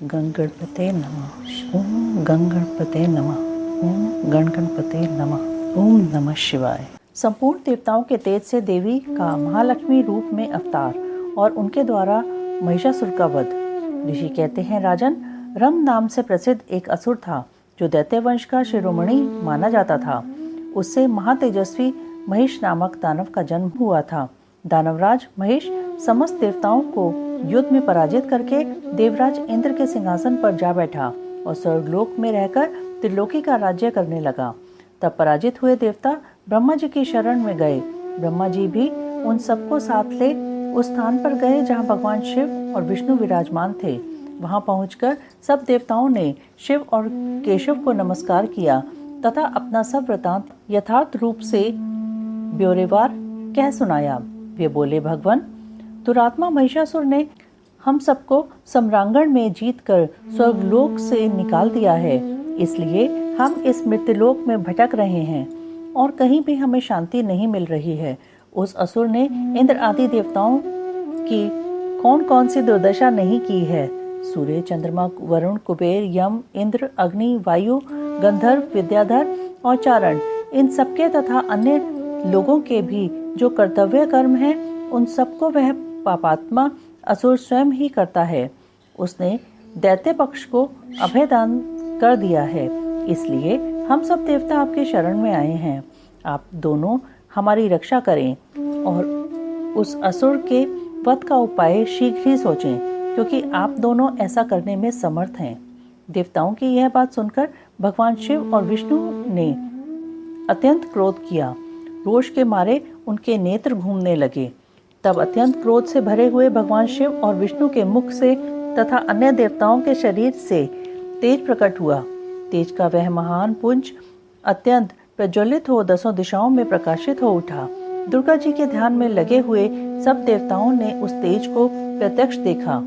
गणगणपते नमः। ओम गणगणपते नमः। ओम गणगणपते नमः। ओम नमः शिवाय। संपूर्ण देवताओं के तेज से देवी का महालक्ष्मी रूप में अवतार और उनके द्वारा महिषासुर का वध। ऋषि कहते हैं, राजन, रम नाम से प्रसिद्ध एक असुर था जो दैत्य वंश का शिरोमणि माना जाता था। उससे महातेजस्वी महिष नामक दानव का जन्म हुआ था। दानवराज महिष समस्त देवताओं को युद्ध में पराजित करके देवराज इंद्र के सिंहासन पर जा बैठा और स्वर्गलोक में रहकर त्रिलोकी का राज्य करने लगा। तब पराजित हुए देवता ब्रह्मा जी की शरण में गए। ब्रह्मा जी भी उन सबको साथ ले उस स्थान पर गए जहां भगवान शिव और विष्णु विराजमान थे। वहां पहुंचकर सब देवताओं ने शिव और केशव को नमस्कार किया तथा अपना सब वृतांत यथार्थ रूप से ब्यौरेवार कह सुनाया। वे बोले, भगवान, दुरात्मा महिषासुर ने हम सबको सम्रांगण में जीतकर स्वर्गलोक से निकाल दिया है, इसलिए हम इस मृत्युलोक में भटक रहे हैं और कहीं भी हमें शांति नहीं मिल रही है। उस असुर ने इंद्र आदि देवताओं की कौन कौन सी दुर्दशा नहीं की है। सूर्य, चंद्रमा, वरुण, कुबेर, यम, इंद्र, अग्नि, वायु, गंधर्व, विद्याधर और चारण, इन सबके तथा अन्य लोगों के भी जो कर्तव्य कर्म हैं, उन सबको वह पापात्मा असुर स्वयं ही करता है। उसने दैत्य पक्ष को अभयदान कर दिया है, इसलिए हम सब देवता आपके शरण में आए हैं। आप दोनों हमारी रक्षा करें और उस असुर के वध का उपाय शीघ्र ही सोचें, क्योंकि आप दोनों ऐसा करने में समर्थ हैं। देवताओं की यह बात सुनकर भगवान शिव और विष्णु ने अत्यंत क्रोध किया। रोष के मारे उनके नेत्र घूमने लगे। तब अत्यंत क्रोध से भरे हुए भगवान शिव और विष्णु के मुख से तथा अन्य देवताओं के शरीर से तेज प्रकट हुआ। तेज का वह महान पुंज अत्यंत प्रज्वलित हो दसों दिशाओं में प्रकाशित हो उठा। दुर्गा जी के ध्यान में लगे हुए सब देवताओं ने उस तेज को प्रत्यक्ष देखा।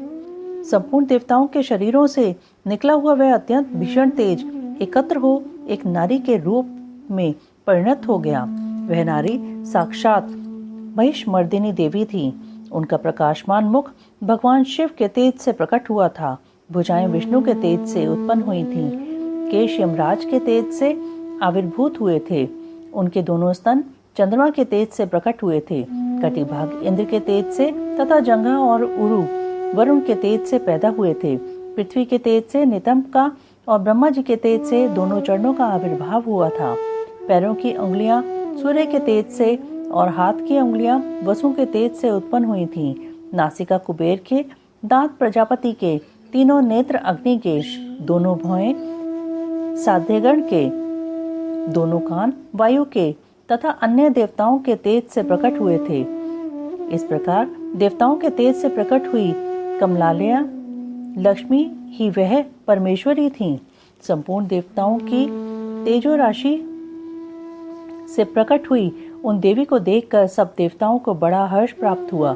संपूर्ण देवताओं के शरीरों से निकला हुआ वह अत्यंत भीषण तेज एकत्र हो एक नारी के रूप में परिणत हो गया। वह नारी साक्षात महिषमर्दिनी देवी थी। उनका प्रकाशमान मुख भगवान शिव के तेज से प्रकट हुआ था। भुजाएं विष्णु के तेज से उत्पन्न हुई थीं। केश यमराज के तेज से आविर्भूत हुए थे। उनके दोनों स्तन चंद्रमा के तेज से प्रकट हुए थे। कटिभाग इंद्र के तेज से तथा जंघा और उरु वरुण के तेज से पैदा हुए थे। पृथ्वी के तेज से नितंब का और ब्रह्मा जी के तेज से दोनों चरणों का आविर्भाव हुआ था। पैरों की उंगलियां सूर्य के तेज से और हाथ की उंगलियां वसु के तेज से उत्पन्न हुई थीं। नासिका कुबेर के, दांत प्रजापति के, तीनों नेत्र अग्नि के, दोनों भौहें साध्यगण के, दोनों कान वायु के तथा अन्य देवताओं के तेज से प्रकट हुए थे। इस प्रकार देवताओं के तेज से प्रकट हुई कमलालया लक्ष्मी ही वह परमेश्वरी थीं। संपूर्ण देवताओं की तेजो राशि से प्रकट हुई उन देवी को देखकर सब देवताओं को बड़ा हर्ष प्राप्त हुआ,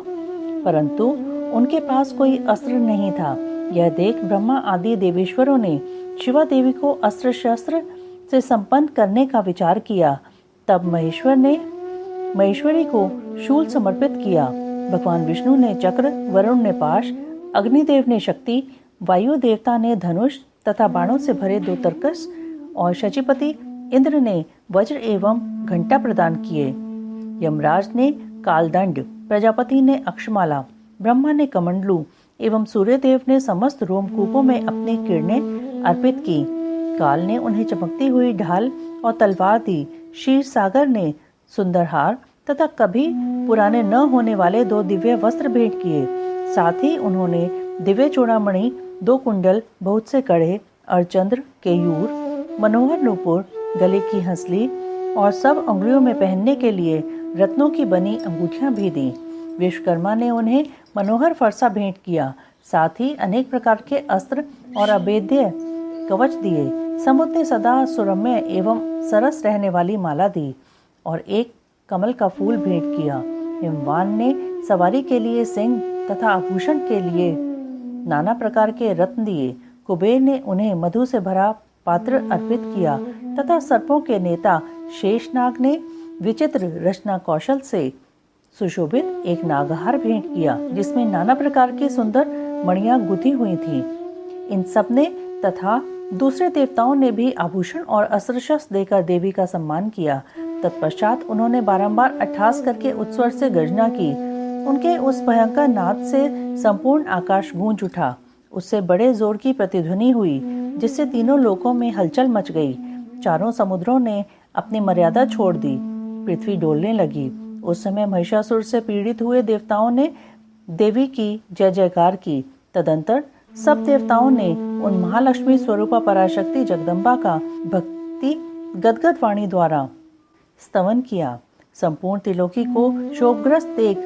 परंतु उनके पास कोई अस्त्र नहीं था। यह देख ब्रह्मा आदि देवेश्वरों ने शिवा देवी को अस्त्र शस्त्र से संपन्न करने का विचार किया। तब महेश्वर ने महेश्वरी को शूल समर्पित किया। भगवान विष्णु ने चक्र, वरुण ने पाश, अग्निदेव ने शक्ति, वायु देवता ने धनुष तथा बाणों से भरे 2 तरकस और शचीपति इंद्र ने वज्र एवं घंटा प्रदान किए। यमराज ने कालदंड, प्रजापति ने अक्षमाला, ब्रह्मा ने कमंडलू एवं सूर्यदेव ने समस्त रोमकूपों में अपनी किरणें अर्पित की। काल ने उन्हें चमकती हुई ढाल और तलवार दी। क्षीर सागर ने सुंदर हार तथा कभी पुराने न होने वाले 2 दिव्य वस्त्र भेंट किए। साथ ही उन्होंने दिव्य चूड़ामणि, 2 कुंडल, बहुत से कड़े, अर्चंद्र, केयूर, मनोहर नूपुर, गले की हंसली और सब अंगुलियों में पहनने के लिए रत्नों की बनी अंगूठियां भी दी। विश्वकर्मा ने उन्हें मनोहर फरसा भेंट किया। साथ ही अनेक प्रकार के अस्त्र और अभेद्य कवच दिए। समुद्र ने सदा सुरम्य एवं सरस रहने वाली माला दी और एक कमल का फूल भेंट किया। हिमवान ने सवारी के लिए सिंह तथा आभूषण के लिए नाना प्रकार के रत्न दिए। कुबेर ने उन्हें मधु से भरा पात्र अर्पित किया तथा सर्पों के नेता शेषनाग ने विचित्र रचना कौशल से सुशोभित एक नागहार भेंट किया, जिसमें नाना प्रकार की सुंदर मणियां गुथी हुई थीं। इन सब ने तथा दूसरे देवताओं ने भी आभूषण और अस्त्र शस्त्र देकर देवी का सम्मान किया। तत्पश्चात उन्होंने बारंबार अट्ठास करके उच्चस्वर से गर्जना की। उनके उस भयंकर नाद से संपूर्ण आकाश गूंज उठा। उससे बड़े जोर की प्रतिध्वनि हुई, जिससे तीनों लोकों में हलचल मच गई। चारों समुद्रों ने अपनी मर्यादा छोड़ दी, पृथ्वी डोलने लगी। उस समय महिषासुर से पीड़ित हुए देवताओं ने देवी की जय जयकार की। तदंतर सब देवताओं ने उन महालक्ष्मी स्वरूपा पराशक्ति जगदम्बा का भक्ति गदगद वाणी द्वारा स्तवन किया। संपूर्ण त्रिलोकी को शोकग्रस्त देख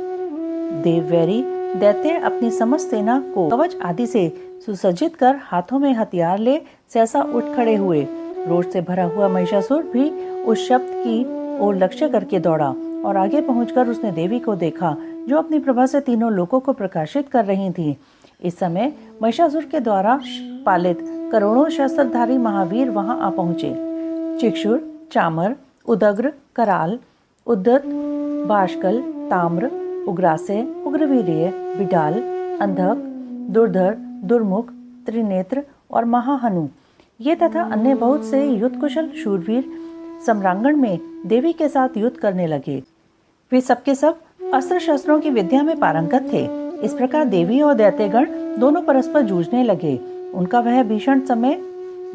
देववैरी दैत्य अपनी समस्त सेना को कवच आदि से सुसज्जित कर हाथों में हथियार ले सहसा उठ खड़े हुए। रोष से भरा हुआ महिषासुर भी उस शब्द की ओर लक्ष्य करके दौड़ा और आगे पहुंचकर उसने देवी को देखा, जो अपनी प्रभा से तीनों लोकों को प्रकाशित कर रही थी। इस समय महिषासुर के द्वारा पालित करोड़ों शस्त्रधारी महावीर वहां आ पहुंचे। चिक्षुर, चामर, उदग्र, कराल, उद्दत, बाष्कल, ताम्र, उग्रासे, उग्रवीर्य, बिडाल, अंधक, दुर्धर, दुर्मुख, त्रिनेत्र और महाहनु ये तथा अन्य बहुत से युद्ध कुशल शूरवीर सम्रांगण में देवी के साथ युद्ध करने लगे। वे सबके सब अस्त्र शस्त्रों की विद्या में पारंगत थे। इस प्रकार देवी और दैत्यगण दोनों परस्पर जूझने लगे। उनका वह भीषण समय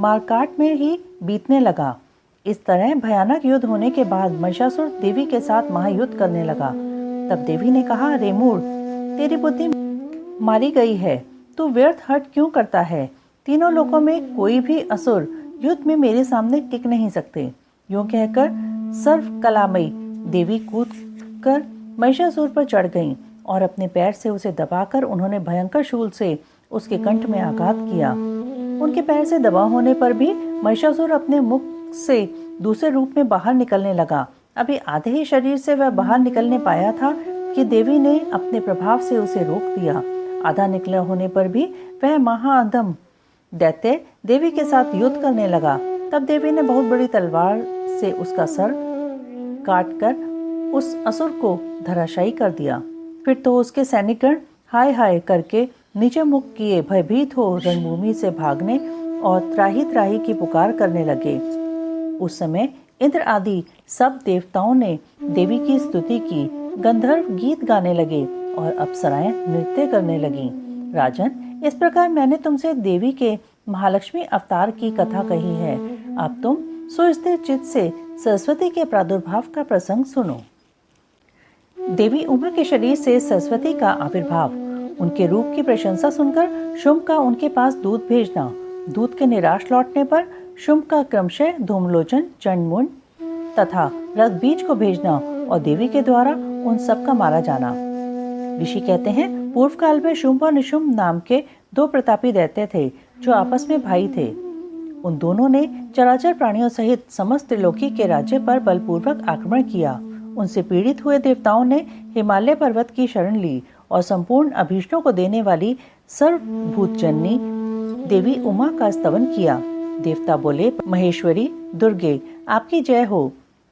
मारकाट में ही बीतने लगा। इस तरह भयानक युद्ध होने के बाद महिषासुर देवी के साथ महायुद्ध करने लगा। तब देवी ने कहा, रे मूढ़, तेरी बुद्धि मारी गई है, तू व्यर्थ हट क्यों करता है? तीनों लोकों में कोई भी असुर युद्ध में मेरे सामने टिक नहीं सकते। यूं कहकर सर्व कलामयी देवी कूद कर महिषासुर पर चढ़ गईं और अपने पैर से उसे दबाकर उन्होंने भयंकर शूल से उसके कंठ में आघात किया। उनके पैर से दबा होने पर भी महिषासुर अपने मुख से दूसरे रूप में बाहर निकलने लगा। अभी आधे ही शरीर से वह बाहर निकलने पाया था कि देवी ने अपने प्रभाव से उसे रोक दिया। आधा निकला होने पर भी वह महाअधम दैत्य देवी के साथ युद्ध करने लगा। तब देवी ने बहुत बड़ी तलवार से उसका सर काटकर उस असुर को धराशायी कर दिया। फिर तो उसके सैनिकगण हाय हाय करके नीचे मुख किए भयभीत हो रणभूमि से भागने और त्राही त्राही की पुकार करने लगे। उस समय इंद्र आदि सब देवताओं ने देवी की स्तुति की, गंधर्व गीत गाने लगे और अप्सराएं नृत्य करने लगीं। राजन, इस प्रकार मैंने तुमसे देवी के महालक्ष्मी अवतार की कथा कही है। अब तुम सुस्थिर चित्त से सरस्वती के प्रादुर्भाव का प्रसंग सुनो। देवी उमा के शरीर से सरस्वती का आविर्भाव। उनके रूप की प्रशंसा सुनकर शुंभ का उनके पास दूत भेजना। दूत के निराश लौटने पर शुंभ का क्रमशः धूमलोचन, चंडमुंड तथा रक्तबीज को भेजना और देवी के द्वारा उन सब का मारा जाना। ऋषि कहते हैं, पूर्व काल में शुंभ और निशुंभ नाम के दो प्रतापी दैत्य थे, जो आपस में भाई थे। उन दोनों ने चराचर प्राणियों सहित समस्त त्रिलोकी के राज्य पर बलपूर्वक आक्रमण किया। उनसे पीड़ित हुए देवताओं ने हिमालय पर्वत की शरण ली और संपूर्ण अभीष्टों को देने वाली सर्वभूतजननी देवी उमा का स्तवन किया। देवता बोले, महेश्वरी दुर्गे आपकी जय हो।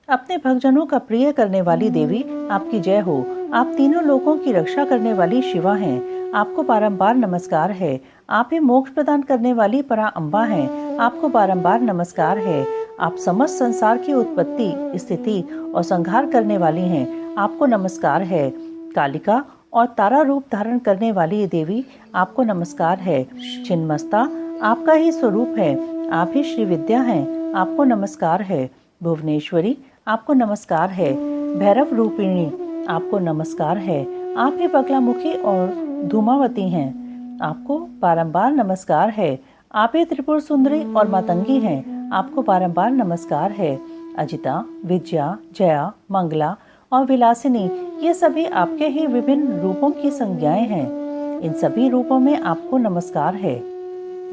अपने भक्तजनों का प्रिय करने वाली देवी आपकी जय हो। आप तीनों लोगों की रक्षा करने वाली शिवा हैं। आपको बारंबार नमस्कार है। आप ही मोक्ष प्रदान करने वाली परा अम्बा हैं। आपको बारंबार नमस्कार है। आप समस्त संसार की उत्पत्ति, स्थिति और संहार करने वाली हैं। आपको नमस्कार है। कालिका और तारा रूप धारण करने वाली देवी आपको नमस्कार है। छिन्नमस्ता आपका ही स्वरूप है। आप ही श्री विद्या हैं। आपको नमस्कार है। भुवनेश्वरी आपको नमस्कार है। भैरव रूपिणी आपको नमस्कार है। आप ही बगलामुखी और धूमावती हैं। आपको बारंबार नमस्कार है। आप ही त्रिपुर सुंदरी और मातंगी हैं। आपको बारंबार नमस्कार है। अजिता, विजया, जया, मंगला और विलासिनी ये सभी आपके ही विभिन्न रूपों की संज्ञाएं हैं। इन सभी रूपों में आपको नमस्कार है।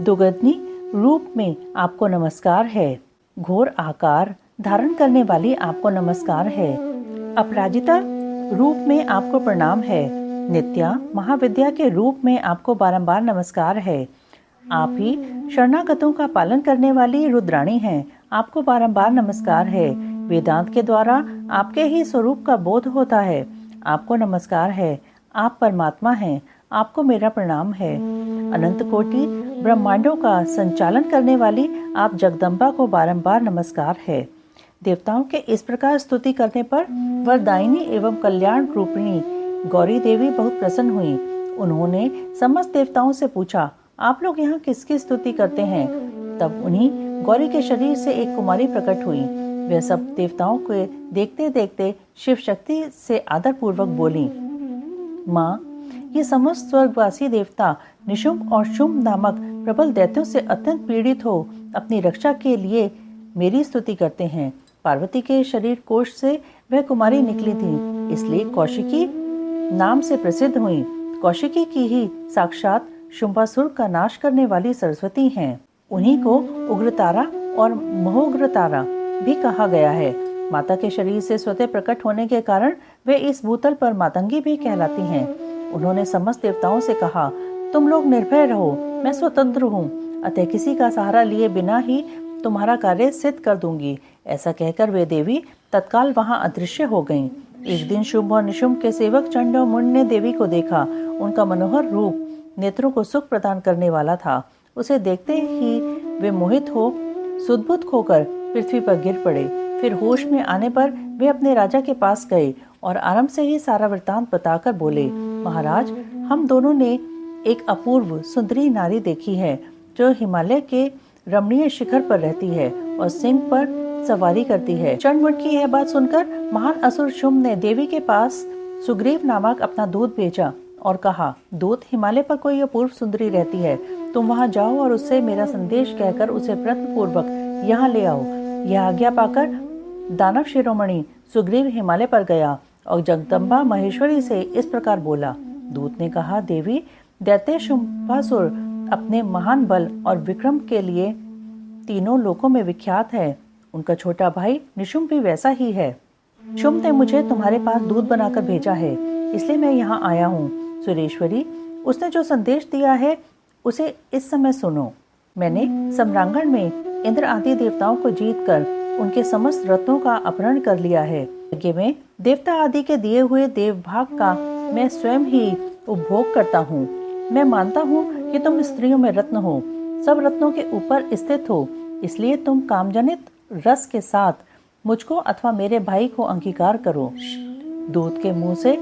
दुगदनी रूप में आपको नमस्कार है। घोर आकार धारण करने वाली आपको नमस्कार है। अपराजिता रूप में आपको प्रणाम है। नित्या महाविद्या के रूप में आपको बारंबार नमस्कार है। आप ही शरणागतों का पालन करने वाली रुद्राणी हैं। आपको बारंबार नमस्कार है। वेदांत के द्वारा आपके ही स्वरूप का बोध होता है। आपको नमस्कार है। आप परमात्मा हैं। आपको मेरा प्रणाम है। अनंत कोटि ब्रह्मांडों का संचालन करने वाली आप जगदम्बा को बारंबार नमस्कार है। देवताओं के इस प्रकार स्तुति करने पर वरदायिनी एवं कल्याण रूपिणी गौरी देवी बहुत प्रसन्न हुई। उन्होंने समस्त देवताओं से पूछा, आप लोग यहाँ किसकी स्तुति करते हैं? तब उन्हीं गौरी के शरीर से एक कुमारी प्रकट हुई। वह सब देवताओं को देखते देखते शिव शक्ति से आदर पूर्वक बोली, माँ, ये समस्त स्वर्गवासी देवता निशुंभ और शुंभ नामक प्रबल दैत्यों से अत्यंत पीड़ित हो अपनी रक्षा के लिए मेरी स्तुति करते हैं। पार्वती के शरीर कोश से वह कुमारी निकली थी, इसलिए कौशिकी नाम से प्रसिद्ध हुई। कौशिकी की ही साक्षात शुंभासुर का नाश करने वाली सरस्वती हैं। उन्हीं को उग्रतारा और महोग्रतारा भी कहा गया है। माता के शरीर से स्वतः प्रकट होने के कारण वे इस भूतल पर मातंगी भी कहलाती हैं। उन्होंने समस्त देवताओं से कहा, तुम लोग निर्भय रहो, मैं स्वतंत्र हूँ, अतः किसी का सहारा लिए बिना ही तुम्हारा कार्य सिद्ध कर दूंगी। ऐसा कहकर वे देवी तत्काल वहां अदृश्य हो गईं। एक दिन शुंभ और निशुंभ के सेवक चंड और मुंड ने देवी को देखा। उनका मनोहर रूप नेत्रों को सुख प्रदान करने वाला था। उसे देखते ही वे मोहित हो सुदबुद होकर पृथ्वी पर गिर पड़े। फिर होश में आने पर वे अपने राजा के पास गए और आरंभ से ही सारा वृतांत बताकर बोले, महाराज, हम दोनों ने एक अपूर्व सुंदरी नारी देखी है जो हिमालय के रमणीय शिखर पर रहती है और सिंह पर सवारी करती है। चंडमुंड की यह बात सुनकर महान असुर शुंभ ने देवी के पास सुग्रीव नामक अपना दूत भेजा और कहा, दूत, हिमालय पर कोई अपूर्व सुंदरी रहती है, तुम वहां जाओ और उससे मेरा संदेश कहकर उसे प्रयत्न पूर्वक यहाँ ले आओ। यह आज्ञा पाकर दानव शिरोमणि सुग्रीव हिमालय पर गया और जगदम्बा महेश्वरी से इस प्रकार बोला। दूत ने कहा, देवी, दैत्य शुंभासुर अपने महान बल और विक्रम के लिए तीनों लोकों में विख्यात है। उनका छोटा भाई निशुंभ भी वैसा ही है। शुंभ ने मुझे तुम्हारे पास दूत बनाकर भेजा है, इसलिए मैं यहाँ आया हूँ। सुरेश्वरी, उसने जो संदेश दिया है उसे इस समय सुनो। मैंने सम्रांगण में इंद्र आदि देवताओं को जीतकर उनके समस्त रत्नों का अपहरण कर लिया है। यज्ञ में देवता आदि के दिए हुए देवभाग का मैं स्वयं ही उपभोग करता हूँ। मैं मानता हूँ कि तुम स्त्रियों में रत्न हो, सब रत्नों के ऊपर स्थित हो, इसलिए तुम कामजनित रस के साथ मुझको अथवा मेरे भाई को अंगीकार करो। दूत के मुंह से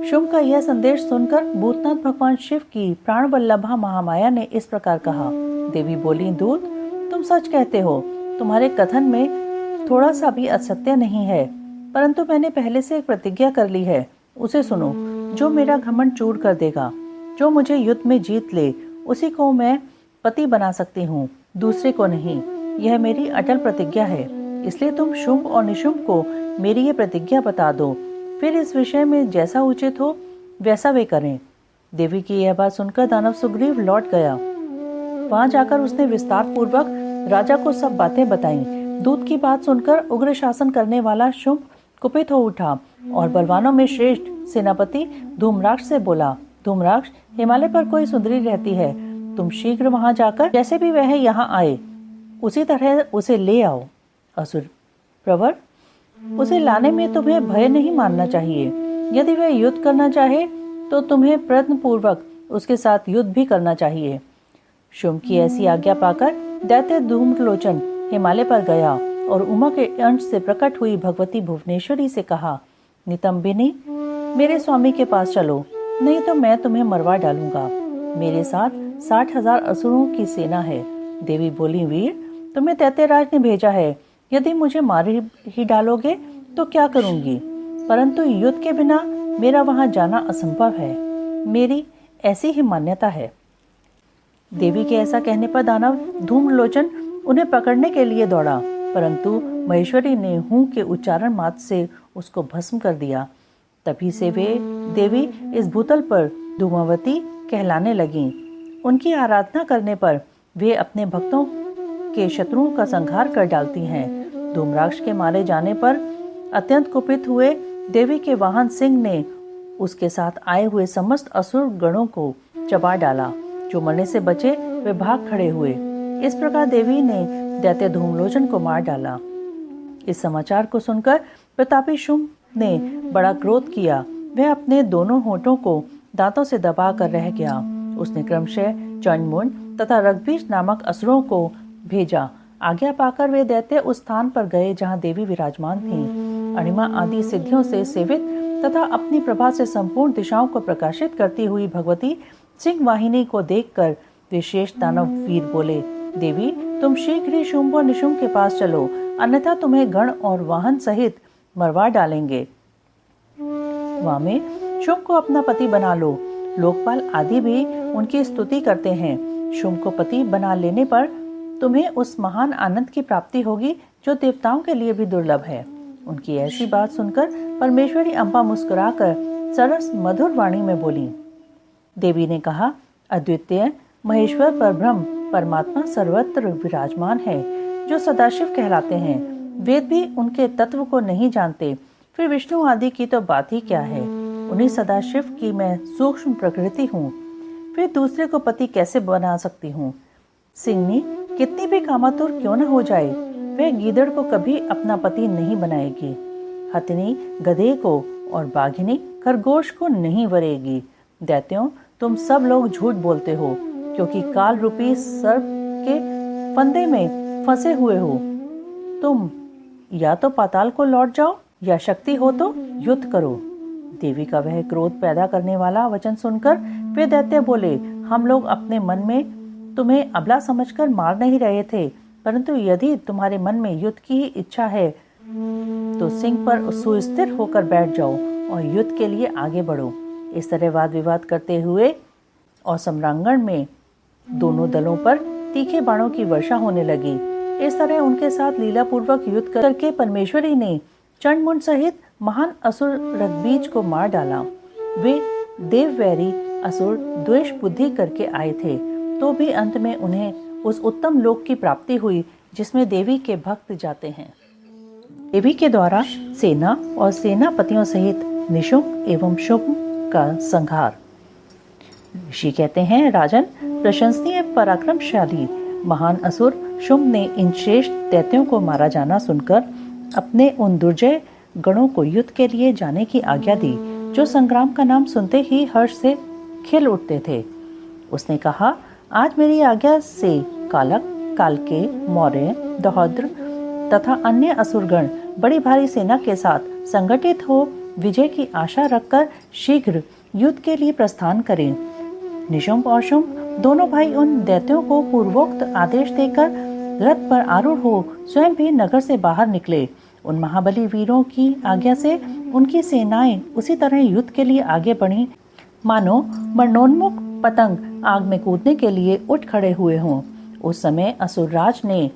शुंभ का यह संदेश सुनकर भूतनाथ भगवान शिव की प्राण वल्लभा महामाया ने इस प्रकार कहा। देवी बोली, दूत, तुम सच कहते हो, तुम्हारे कथन में थोड़ा सा भी असत्य नहीं है, परंतु मैंने पहले से एक प्रतिज्ञा कर ली है, उसे सुनो। जो मेरा घमंड चूर कर देगा, जो मुझे युद्ध में जीत ले, उसी को मैं पति बना सकती हूँ, दूसरे को नहीं। यह मेरी अटल प्रतिज्ञा है, इसलिए तुम शुंभ और निशुंभ को मेरी ये प्रतिज्ञा बता दो, फिर इस विषय में जैसा उचित हो वैसा वे करें। देवी की यह बात सुनकर दानव सुग्रीव लौट गया। वहां जाकर उसने विस्तार पूर्वक राजा को सब बातें बताईं। दूत की बात सुनकर उग्र शासन करने वाला शुंभ कुपित हो उठा और बलवानों में श्रेष्ठ सेनापति धूम्राक्ष से बोला, धूम्राक्ष, हिमालय पर कोई सुंदरी रहती है, तुम शीघ्र वहां जाकर जैसे भी वह यहाँ आए उसी तरह उसे ले आओ। असुर प्रवर, उसे लाने में तुम्हें भय नहीं मानना चाहिए। यदि वह युद्ध करना चाहे तो तुम्हें प्रयत्न पूर्वक उसके साथ युद्ध भी करना चाहिए। शुंभ की ऐसी आज्ञा पाकर दैत्य धूम्रलोचन हिमालय पर गया और उमा के अंश से प्रकट हुई भगवती भुवनेश्वरी से कहा, नितंबिनी, मेरे स्वामी के पास चलो, नहीं तो मैं तुम्हें मरवा डालूंगा। मेरे साथ 60,000 असुरों की सेना है। देवी बोली, वीर, तुम्हें दैत्यराज ने भेजा है, यदि मुझे मार ही डालोगे तो क्या करूंगी, परंतु युद्ध के बिना मेरा वहां जाना असंभव है, मेरी ऐसी ही मान्यता है। देवी के ऐसा कहने पर दानव धूम्रलोचन उन्हें पकड़ने के लिए दौड़ा, परंतु महेश्वरी ने हूं के उच्चारण मात्र से उसको भस्म कर दिया। तभी से वे देवी इस भूतल पर धूमावती कहलाने लगीं। उनकी आराधना करने पर वे अपने भक्तों के शत्रुओं का संहार कर डालती हैं। धूम्राक्ष के मारे जाने पर अत्यंत कुपित हुए देवी के वाहन सिंह ने उसके साथ आए हुए समस्त असुर गणों को चबा डाला। जो मरने से बचे वे भाग खड़े हुए। इस प्रकार देवी ने दैत्य धूम्रलोचन को मार डाला। इस समाचार को सुनकर प्रतापी शुंभ ने बड़ा क्रोध किया। वह अपने दोनों होठों को दांतों से दबा कर रह गया। उसने क्रमशः चंड, मुंड तथा रग्बीज नामक असुरों को भेजा। आज्ञा पाकर वे दैत्य उस स्थान पर गए जहाँ देवी विराजमान थीं। अणिमा आदि सिद्धियों से सेवित तथा अपनी प्रभा से संपूर्ण दिशाओं को प्रकाशित करती हुई भगवती सिंह वाहिनी को देखकर वे शेष दानव वीर बोले, देवी तुम शीघ्र ही शुंभ और निशुंभ के पास चलो, अन्यथा तुम्हें गण और वाहन सहित मरवा डालेंगे। वामे शुंभ को अपना पति बना लो। लोकपाल आदि भी उनकी स्तुति करते हैं। शुंभ को पति बना लेने पर तुम्हें उस महान आनंद की प्राप्ति होगी जो देवताओं के लिए भी दुर्लभ है। उनकी ऐसी बात सुनकर परमेश्वरी अम्बा मुस्कुराकर सरस मधुर वाणी में बोली। देवी ने कहा, अद्वितीय महेश्वर परब्रह्म परमात्मा सर्वत्र विराजमान है, जो सदाशिव कहलाते हैं। वेद भी उनके तत्व को नहीं जानते, फिर विष्णु आदि की तो बात ही क्या है। उन्हीं सदाशिव की मैं सूक्ष्म प्रकृति हूँ, फिर दूसरे को पति कैसे बना सकती हूँ। सिंहनी कितनी भी कामातुर क्यों न हो जाए, वह गीदड़ को कभी अपना पति नहीं बनाएगी। हथिनी गधे को और बाघिनी खरगोश को नहीं वरेगी। दैत्यों तुम सब लोग झूठ बोलते हो, क्योंकि काल रूपी सर्प के फंदे में फंसे हुए हो। तुम या तो पाताल को लौट जाओ या शक्ति हो तो युद्ध करो। देवी का वह क्रोध पैदा करने वाला वचन सुनकर वे दैत्य बोले, हम लोग अपने मन में तुम्हें अबला समझकर मार नहीं रहे थे, परंतु यदि तुम्हारे मन में युद्ध की ही इच्छा है तो सिंह पर सुस्थिर होकर बैठ जाओ और युद्ध के लिए आगे बढ़ो। इस तरह वाद विवाद करते हुए और सम्रांगण में दोनों दलों पर तीखे बाणों की वर्षा होने लगी। इस तरह उनके साथ लीला पूर्वक युद्ध करके परमेश्वरी ने चंडमुंड सहित महान असुर रग्बीज को मार डाला। वे देववैरी असुर द्वेष बुद्धि करके आए थे, तो भी अंत में उन्हें उस उत्तम लोक की प्राप्ति हुई जिसमें देवी के भक्त जाते हैं। देवी के द्वारा सेना और सेनापतियों सहित निशुंभ एवं शुंभ का संहार। ऋषि कहते हैं, राजन प्रशंसनीय पराक्रमशाली महान असुर शुंभ ने इन श्रेष्ठ दैत्यों को मारा जाना सुनकर अपने उन दुर्जय गणों को युद्ध के लिए जाने की आज्ञा दी, जो संग्राम का नाम सुनते ही हर्ष से खिल उठते थे। उसने कहा, आज मेरी आज्ञा से कालक, कालके, मौर्य, दौहद्र तथा अन्य असुरगण बड़ी भारी सेना के साथ संगठित हो विजय की आशा रखकर शीघ्र युद्ध के लिए प्रस्थान करें। निशुंभ और शुंभ दोनों भाई उन दैत्यों को पूर्वोक्त आदेश देकर रथ पर आरूढ़ हो स्वयं भी नगर से बाहर निकले। उन महाबली वीरों की आज्ञा से उनकी सेनाएं उसी तरह युद्ध के लिए आगे बढ़ी, मानो मरणोन्मुख पतंग आग में कूदने के लिए उठ खड़े हुए हों। उस समय असुरराज ने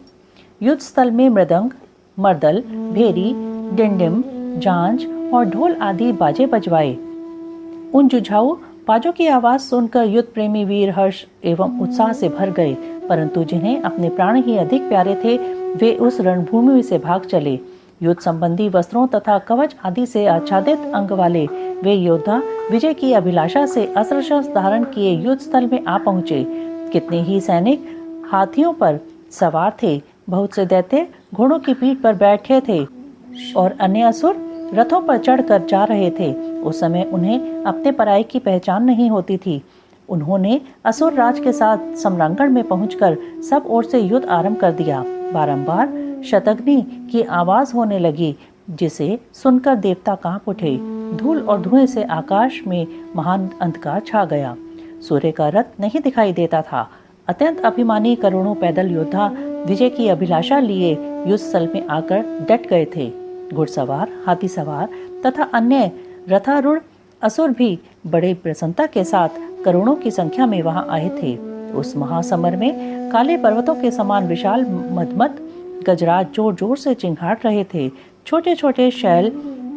युद्ध स्थल में मृदंग, मर्दल, भेरी, डिंडिम, झांझ और ढोल आदि बाजे बजवाए। उन जुझाऊ बाजों की आवाज सुनकर युद्ध प्रेमी वीर हर्ष एवं उत्साह से भर गए, परंतु जिन्हें अपने प्राण ही अधिक प्यारे थे वे उस रणभूमि से भाग चले। युद्ध संबंधी वस्त्रों तथा कवच आदि से आच्छादित अंग वाले वे योद्धा विजय की अभिलाषा से अस्त्र शस्त्र धारण किए युद्ध स्थल में आ पहुंचे। कितने ही सैनिक हाथियों पर सवार थे, बहुत से दैत्य घोड़ों की पीठ पर बैठे थे और अन्य असुर रथों पर चढ़कर जा रहे थे। उस समय उन्हें अपने पराये की पहचान नहीं होती थी। उन्होंने असुर राज के साथ सम्रांगण में पहुंचकर सब ओर से युद्ध आरंभ कर दिया। बारंबार शतघ्नि की आवाज होने लगी, जिसे सुनकर देवता कांप उठे। धूल और धुएं से आकाश में महान अंधकार छा गया। सूर्य का रथ नहीं दिखाई देता था। अत्यंत अभिमानी करोड़ों पैदल योद्धा विजय की अभिलाषा लिए युद्ध स्थल में आकर डट गए थे। घुड़सवार, हाथी सवार तथा अन्य रथारूढ़ असुर भी बड़े प्रसन्नता के साथ करोड़ों की संख्या में वहां आए थे। उस महासमर में काले पर्वतों के समान विशाल मदमद गजराज जोर जोर से चिंघाड़ रहे थे। छोटे छोटे शैल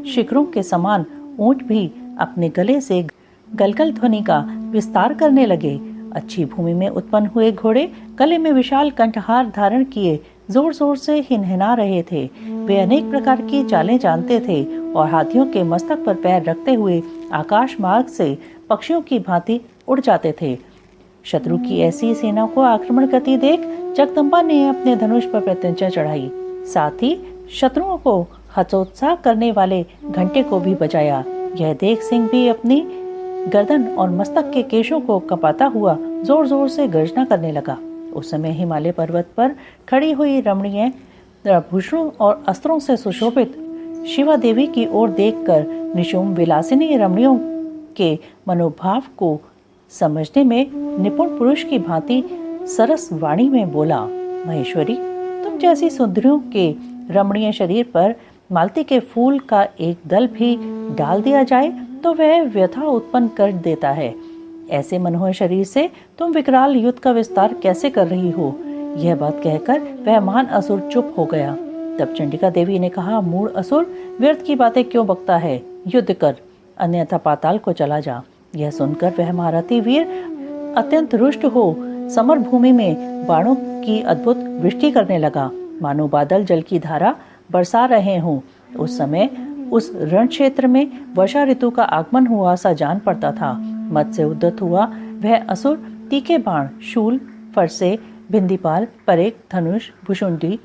शिखरों के समान ऊंट भी अपने गले से गलगल ध्वनि का विस्तार करने लगे। अच्छी भूमि में उत्पन्न हुए घोड़े गले में विशाल कंठहार धारण किए जोर जोर से हिनहिना रहे थे। वे अनेक प्रकार की चालें जानते थे और हाथियों के मस्तक पर पैर रखते हुए आकाश मार्ग से पक्षियों की भांति उड़ जाते थे। शत्रु की ऐसी सेना को आक्रमण करती देख जगदम्बा ने अपने धनुष पर प्रत्यंचा चढ़ाई। साथ ही शत्रुओं को हतोत्साह करने वाले घंटे को भी बजाया। यह देख सिंह भी अपनी गर्दन और मस्तक के केशों को कपाता हुआ जोर जोर से गर्जना करने लगा। उस समय हिमालय पर्वत पर खड़ी हुई रमणीय भूषणों और अस्त्रों से सुशोभित शिवा देवी की ओर देखकर निशुम्भ विलासिनी रमणियों के मनोभाव को समझने में निपुण पुरुष की भांति सरस वाणी में बोला, महेश्वरी, तुम जैसी सुंदरियों के रमणीय शरीर पर मालती के फूल का एक दल भी डाल दिया जाए तो वह व्यथा उत्पन्न कर देता है। ऐसे मनोहर शरीर से तुम विकराल युद्ध का विस्तार कैसे कर रही हो? यह बात कहकर वह महान असुर चुप हो गया। तब चंडिका देवी ने कहा, मूढ़ असुर, व्यर्थ की बातें क्यों बकता है? युद्ध कर, अन्यथा पाताल को चला जा। यह सुनकर वह महारथी वीर अत्यंत रुष्ट हो समर भूमि में बाणों की अद्भुत वृष्टि करने लगा, मानो बादल जल की धारा बरसा रहे हों। उस समय उस रण क्षेत्र में वर्षा ऋतु का आगमन हुआ सा जान पड़ता था। मद से उद्यत हुआ वह असुर तीखे बाण, शूल, फरसे, भिंदीपाल, परेक, धनुष, भुशुंडी,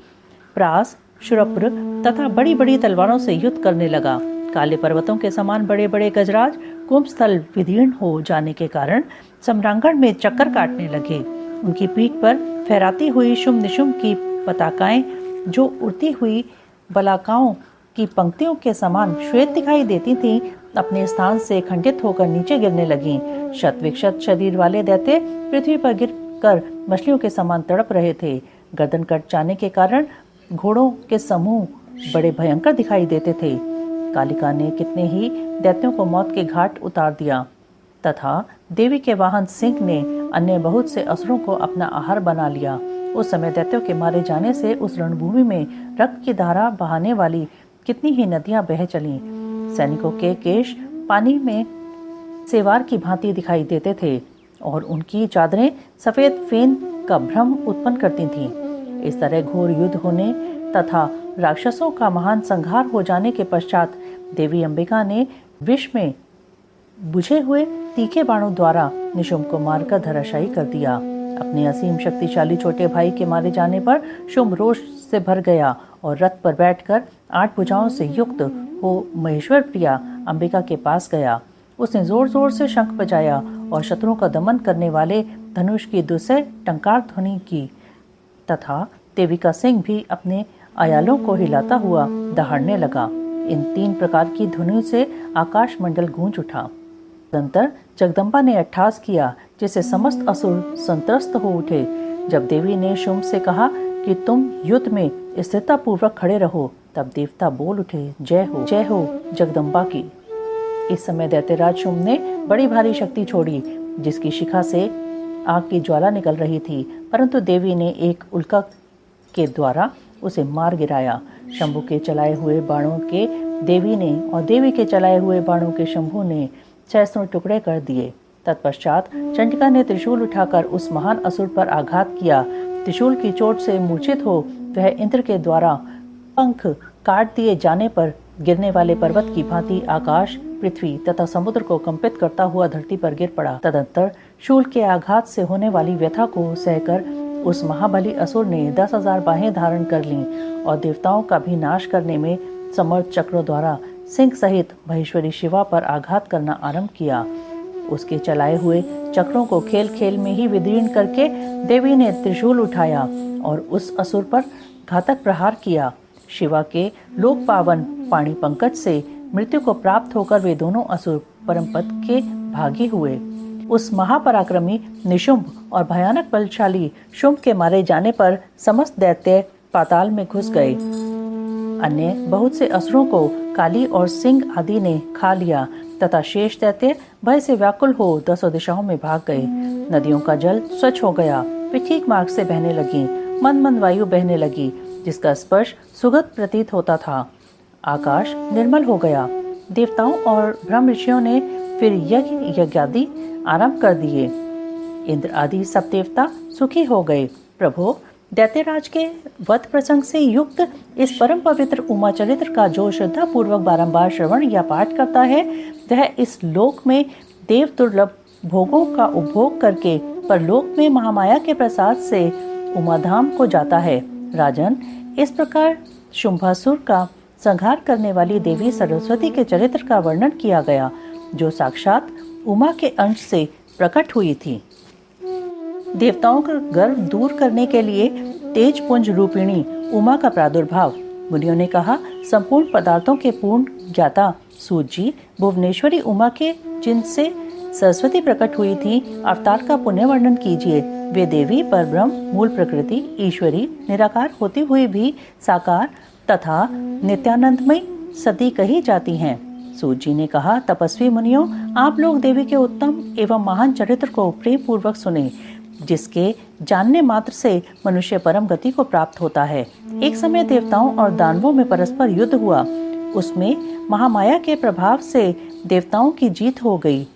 प्रास, शुरप्र तथा बड़ी बड़ी तलवारों से युद्ध करने लगा। काले पर्वतों के समान बड़े बड़े गजराज कुंभस्थल विदीर्ण हो जाने के कारण सम्रांगण में चक्कर काटने लगे। उनकी पीठ पर फहराती हुई शुंभ निशुंभ की पताकाएं जो उड़ती हुई बलाकाओं की पंक्तियों के समान श्वेत दिखाई देती थीं, अपने स्थान से खंडित होकर नीचे गिरने लगीं। शत विक्षत शरीर वाले दैत्य पृथ्वी पर गिरकर मछलियों के समान तड़प रहे थे। गर्दन कट जाने के कारण घोड़ों के समूह बड़े भयंकर दिखाई देते थे। कालिका ने कितने ही दैत्यों को मौत के घाट उतार दिया तथा देवी के वाहन सिंह ने अन्य बहुत से असुरों को अपना आहार बना लिया। उस समय दैत्यों के मारे जाने से उस रणभूमि में रक्त की धारा बहाने वाली कितनी ही नदियां बह चलीं। सैनिकों के केश पानी में सेवार की भांति दिखाई देते थे और उनकी चादरें सफेद फेन का भ्रम उत्पन्न करती थीं। इस तरह घोर युद्ध होने तथा राक्षसों का महान संहार हो जाने के पश्चात देवी अंबिका ने विष में बुझे हुए तीखे बाणों द्वारा निशुंभ को मारकर धराशायी कर दिया। अपने असीम शक्तिशाली छोटे भाई के मारे जाने पर शुंभ रोष से भर गया और रथ पर बैठकर 8 भुजाओं से युक्त हो महेश्वर प्रिया अंबिका के पास गया। उसने जोर जोर से शंख बजाया और शत्रुओं का दमन करने वाले धनुष की दुस्सह टंकार ध्वनि की तथा देवी का सिंह भी अपने अयालों को हिलाता हुआ दहाड़ने लगा। इन 3 प्रकार की ध्वनि से आकाश मंडल गूंज उठा। तदंतर जगदम्बा ने अट्टहास किया, जिससे समस्त असुर संत्रस्त हो उठे। जब देवी ने शुंभ से कहा कि तुम युद्ध में स्थिरता पूर्वक खड़े रहो, तब देवता बोल उठे, जय हो जगदम्बा की। इस समय दैत्यराज शुंभ ने बड़ी भारी शक्ति छोड़ी, जिसकी शिखा से आग की ज्वाला निकल रही थी, परंतु देवी ने एक उल्का के द्वारा उसे मार गिराया। शंभु के चलाए हुए बाणों के देवी ने और देवी के चलाए हुए बाणों के शंभु ने सहस्त्रों टुकड़े कर दिए। तत्पश्चात चंडिका ने त्रिशूल उठाकर उस महान असुर पर आघात किया। त्रिशूल की चोट से मूर्छित हो वह इंद्र के द्वारा पंख काट दिए जाने पर गिरने वाले पर्वत की भांति आकाश, पृथ्वी तथा समुद्र को कंपित करता हुआ धरती पर गिर पड़ा। तदंतर शूल के आघात से होने वाली व्यथा को सहकर उस महाबली असुर ने 10,000 बाहें धारण कर लीं और देवताओं का भी नाश करने में समर्थ चक्रों द्वारा सिंह सहित महेश्वरी शिवा पर आघात करना आरंभ किया। उसके चलाए हुए चक्रों को खेल खेल में ही विदीर्ण करके देवी ने त्रिशूल उठाया और उस असुर पर घातक प्रहार किया। शिवा के लोक पावन पाणी पंकज से मृत्यु को प्राप्त होकर वे दोनों असुर परम पद के भागी हुए। उस महापराक्रमी निशुंभ और भयानक बलशाली शुंभ के मारे जाने पर समस्त दैत्य पाताल में घुस गए। अन्य बहुत से असुरों को काली और सिंह आदि ने खा लिया तथा शेष दैत्य भय से व्याकुल हो 10 दिशाओं में भाग गए। नदियों का जल स्वच्छ हो गया, वे ठीक मार्ग से बहने लगी। मंद मंद वायु बहने लगी, जिसका स्पर्श सुगंध प्रतीत होता था। आकाश निर्मल हो गया। देवताओं और ब्रह्म ऋषियों ने फिर यज्ञादि आरंभ कर दिए। इंद्र आदि सब देवता सुखी हो गए। प्रभो, दैत्यराज के वध प्रसंग से युक्त इस परम पवित्र उमा चरित्र का जो श्रद्धा पूर्वक बारंबार श्रवण या पाठ करता है, वह इस लोक में देव दुर्लभ भोगों का उपभोग करके परलोक में महामाया के प्रसाद से उमाधाम को जाता है। राजन, इस प्रकार शुंभासुर का संहार करने वाली देवी सरस्वती के चरित्र का वर्णन किया गया, जो साक्षात उमा के अंश से प्रकट हुई थी। देवताओं का गर्व दूर करने के लिए तेज पुंज रूपिणी उमा का प्रादुर्भाव। मुनियों ने कहा, संपूर्ण पदार्थों के पूर्ण ज्ञाता सूर्य भुवनेश्वरी उमा के जिनसे सरस्वती प्रकट हुई थी, अवतार का पुण्य वर्णन कीजिए। वे देवी परब्रह्म, मूल प्रकृति, ईश्वरी, निराकार होती हुई भी साकार तथा नित्यानंदमय सती कही जाती हैं। सूत जी ने कहा, तपस्वी मुनियों, आप लोग देवी के उत्तम एवं महान चरित्र को प्रेम पूर्वक सुने, जिसके जानने मात्र से मनुष्य परम गति को प्राप्त होता है। एक समय देवताओं और दानवों में परस्पर युद्ध हुआ। उसमें महामाया के प्रभाव से देवताओं की जीत हो गई।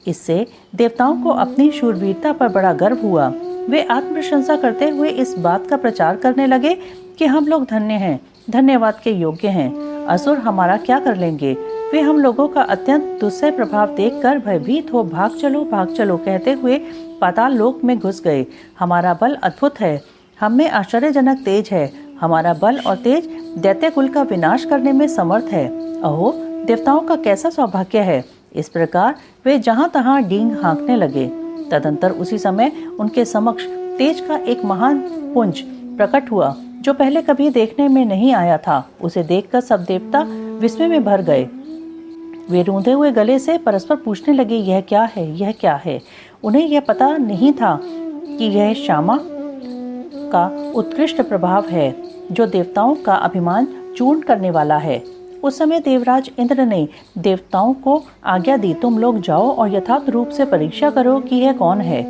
इससे देवताओं को अपनी शूरवीरता पर बड़ा गर्व हुआ। वे आत्म प्रशंसा करते हुए इस बात का प्रचार करने लगे कि हम लोग धन्य हैं, धन्यवाद के योग्य हैं। असुर हमारा क्या कर लेंगे? वे हम लोगों का अत्यंत दुस्सह प्रभाव देखकर भयभीत हो भाग चलो कहते हुए पाताल लोक में घुस गए। हमारा बल अद्भुत है, हम में आश्चर्यजनक तेज है। हमारा बल और तेज दैत्य कुल का विनाश करने में समर्थ है। अहो, देवताओं का कैसा सौभाग्य है। इस प्रकार वे जहां तहां डींग हाँकने लगे। तदंतर उसी समय उनके समक्ष तेज का एक महान पुंज प्रकट हुआ, जो पहले कभी देखने में नहीं आया था। उसे देखकर सब देवता विस्मय में भर गए। वे रूंधे हुए गले से परस्पर पूछने लगे, यह क्या है, यह क्या है? उन्हें यह पता नहीं था कि यह श्यामा का उत्कृष्ट प्रभाव है, जो देवताओं का अभिमान चूर्ण करने वाला है। उस समय देवराज इंद्र ने देवताओं को आज्ञा दी, तुम लोग जाओ और यथार्थ रूप से परीक्षा करो कि यह कौन है।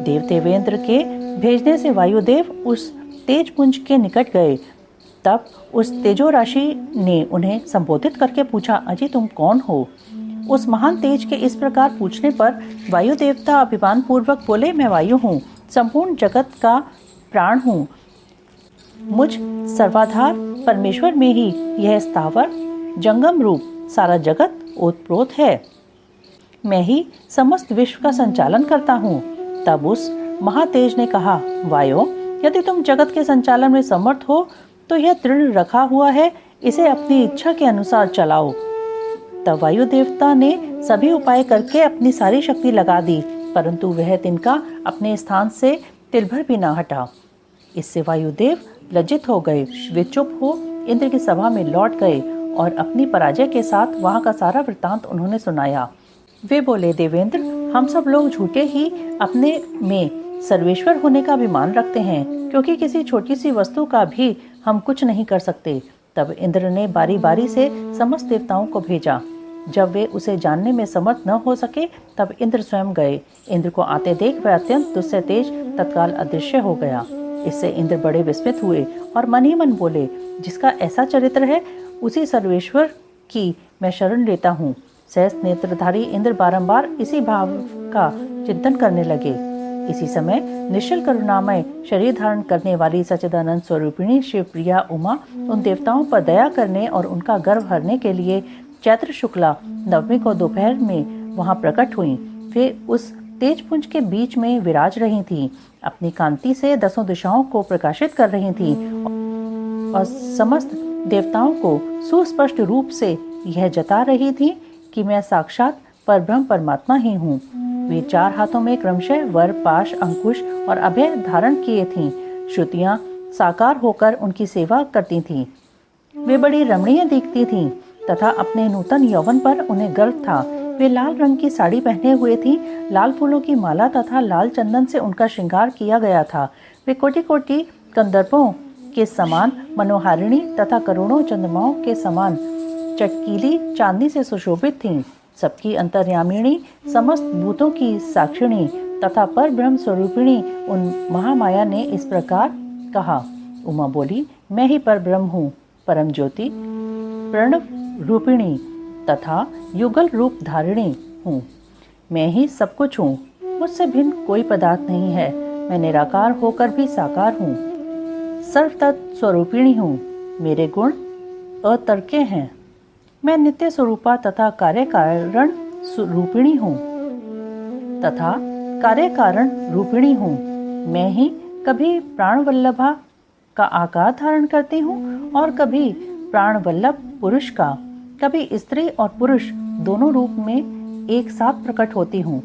देवेंद्र के भेजने से वायुदेव उस तेज पुंज के निकट गए। तब उस तेजो राशि ने उन्हें संबोधित करके पूछा, अजी तुम कौन हो? उस महान तेज के इस प्रकार पूछने पर वायु देवता अभिमान पूर्वक बोले, मैं वायु हूँ, संपूर्ण जगत का प्राण हूँ। मुझ सर्वाधार परमेश्वर में ही यह स्थावर जंगम रूप सारा जगत ओतप्रोत है। मैं ही समस्त विश्व का संचालन करता हूँ। तब उस महातेज ने कहा, वायो, यदि तुम जगत के संचालन में समर्थ हो तो यह दृढ़ रखा हुआ है, इसे अपनी इच्छा के अनुसार चलाओ। तब वायु देवता ने सभी उपाय करके अपनी सारी शक्ति लगा दी, परंतु वह तिनका अपने स्थान से तिल भर भी न हटा। इससे वायुदेव लज्जित हो गए। वे चुप हो इंद्र की सभा में लौट गए और अपनी पराजय के साथ वहां का सारा वृत्तांत उन्होंने सुनाया। वे बोले, देवेंद्र, हम सब लोग झूठे ही अपने में सर्वेश्वर होने का अभिमान रखते हैं, क्योंकि किसी छोटी सी वस्तु का भी हम कुछ नहीं कर सकते। तब इंद्र ने बारी बारी से समस्त देवताओं को भेजा। जब वे उसे जानने में समर्थ न हो सके, तब इंद्र स्वयं गए। इंद्र को आते देख वह अत्यंत दुस्सह तेज तत्काल अदृश्य हो गया। इससे इंद्र बड़े विस्मित हुए और मन ही मन बोले, जिसका ऐसा चरित्र है, उसी सर्वेश्वर की मैं शरण लेता हूँ। सहस्त्र नेत्रधारी इंद्र बारंबार इसी भाव का चिंतन करने लगे। इसी समय निश्चल करुणामय शरीर धारण करने वाली सच्चिदानंद स्वरूपिणी शिवप्रिया उमा उन देवताओं पर दया करने और उनका गर्व हरने के लिए चैत्र शुक्ला नवमी को दोपहर में वहां प्रकट हुई। वे उस तेजपुंज के बीच में विराज रही थीं, अपनी कांति से दसों दिशाओं को प्रकाशित कर रही थीं और समस्त देवताओं को सुस्पष्ट रूप से यह जता रही थी कि मैं साक्षात परब्रह्म परमात्मा ही हूँ। वे चार हाथों में क्रमशः वर, पाश, अंकुश और अभय धारण किए थीं। श्रुतियाँ साकार होकर उनकी सेवा करती थीं। वे बड़ी रमणीय दिखती थीं तथा अपने नूतन यौवन पर उन्हें गर्व था। वे लाल रंग की साड़ी पहने हुए थीं। लाल फूलों की माला तथा लाल चंदन से उनका श्रृंगार किया गया था। वे कोटि कोटि कंदर्पों के समान मनोहारिणी तथा करोड़ों चंद्रमाओं के समान चटकीली चांदी से सुशोभित थीं। सबकी अंतर्यामिणी, समस्त भूतों की साक्षिणी तथा पर ब्रह्म स्वरूपिणी उन महामाया ने इस प्रकार कहा। उमा बोली, मैं ही पर ब्रह्म हूँ, परम ज्योति, प्रणव रूपिणी तथा युगल रूप धारिणी हूँ। मैं ही सब कुछ हूँ, मुझसे भिन्न कोई पदार्थ नहीं है। मैं निराकार होकर भी साकार हूँ, सर्वतत्व स्वरूपिणी हूँ। मेरे गुण अतर्क्य हैं। मैं नित्य स्वरूपा तथा कार्य कारण रूपिणी हूँ तथा कार्य कारण रूपिणी हूँ। मैं ही कभी प्राण वल्लभा का आकार धारण करती हूँ और कभी प्राण वल्लभ पुरुष का, कभी स्त्री और पुरुष दोनों रूप में एक साथ प्रकट होती हूँ।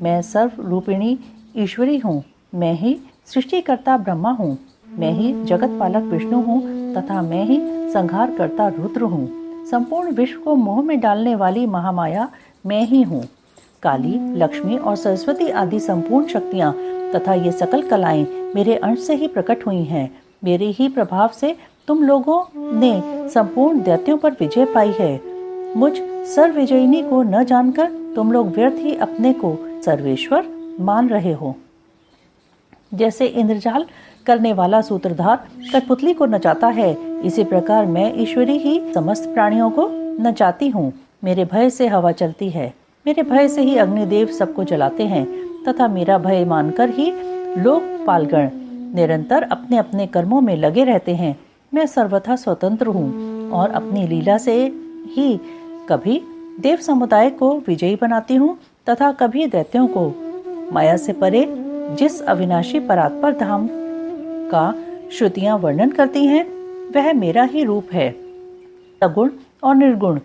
मैं सर्वरूपिणी ईश्वरी हूँ। मैं ही सृष्टिकर्ता ब्रह्मा हूँ। मैं ही जगत पालक विष्णु हूँ तथा मैं ही संहार करता रुद्र हूँ। संपूर्ण विश्व को मोह में डालने वाली महामाया मैं ही हूँ। काली, लक्ष्मी और सरस्वती आदि संपूर्ण शक्तियाँ तथा ये सकल कलाएं मेरे अंश से ही प्रकट हुई हैं। मेरे ही प्रभाव से तुम लोगों ने संपूर्ण दैत्यों पर विजय पाई है। मुझ सर्वविजयिनी को न जानकर तुम लोग व्यर्थ ही अपने को सर्वेश्वर मान रहे हो। जैसे इंद्रजाल करने वाला सूत्रधार कठपुतली को नचाता है, इसी प्रकार मैं ईश्वरी ही समस्त प्राणियों को नचाती हूँ। मेरे भय से हवा चलती है, मेरे भय से ही अग्निदेव सबको जलाते हैं तथा मेरा भय मानकर ही लोकपालगण निरंतर अपने अपने कर्मों में लगे रहते हैं। मैं सर्वथा स्वतंत्र हूँ और अपनी लीला से ही कभी देव समुदाय को विजयी बनाती हूँ तथा कभी दैत्यों को। माया से परे जिस अविनाशी परात्पर धाम का श्रुतियां वर्णन करती हैं, वह मेरा ही रूप है। सगुण और निर्गुण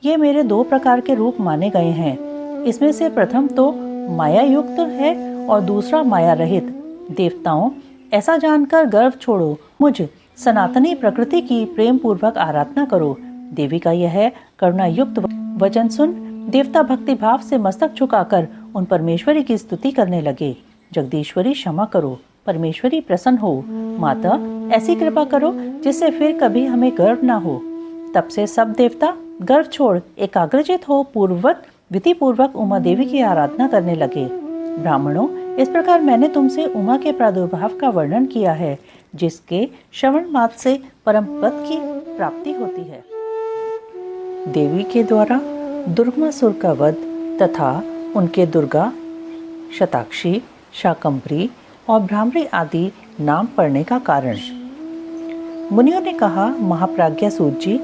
ये मेरे दो प्रकार के रूप माने गए हैं। इसमें से प्रथम तो माया युक्त है और दूसरा माया रहित। देवताओं, ऐसा जानकर गर्व छोड़ो, मुझ सनातनी प्रकृति की प्रेम पूर्वक आराधना करो। देवी का यह करुणा युक्त वचन सुन देवता भक्ति भाव से मस्तक झुकाकर उन परमेश्वरी की स्तुति करने लगे। जगदीश्वरी क्षमा करो, परमेश्वरी प्रसन्न हो। माता, ऐसी कृपा करो जिससे फिर कभी हमें गर्व ना हो। तब से सब देवता गर्व छोड़ एकाग्रचित हो पूर्ववत विधि पूर्वक उमा देवी की आराधना करने लगे। ब्राह्मणों, इस प्रकार मैंने तुमसे उमा के प्रादुर्भाव का वर्णन किया है, जिसके श्रवण मात्र से परम पद की प्राप्ति होती है। देवी के द्वारा दुर्गमासुर का वध तथा उनके दुर्गा, शताक्षी, शाकंभरी और भ्रामरी आदि नाम पड़ने का कारण। मुनियों ने कहा, महाप्राज्ञा सूत जी,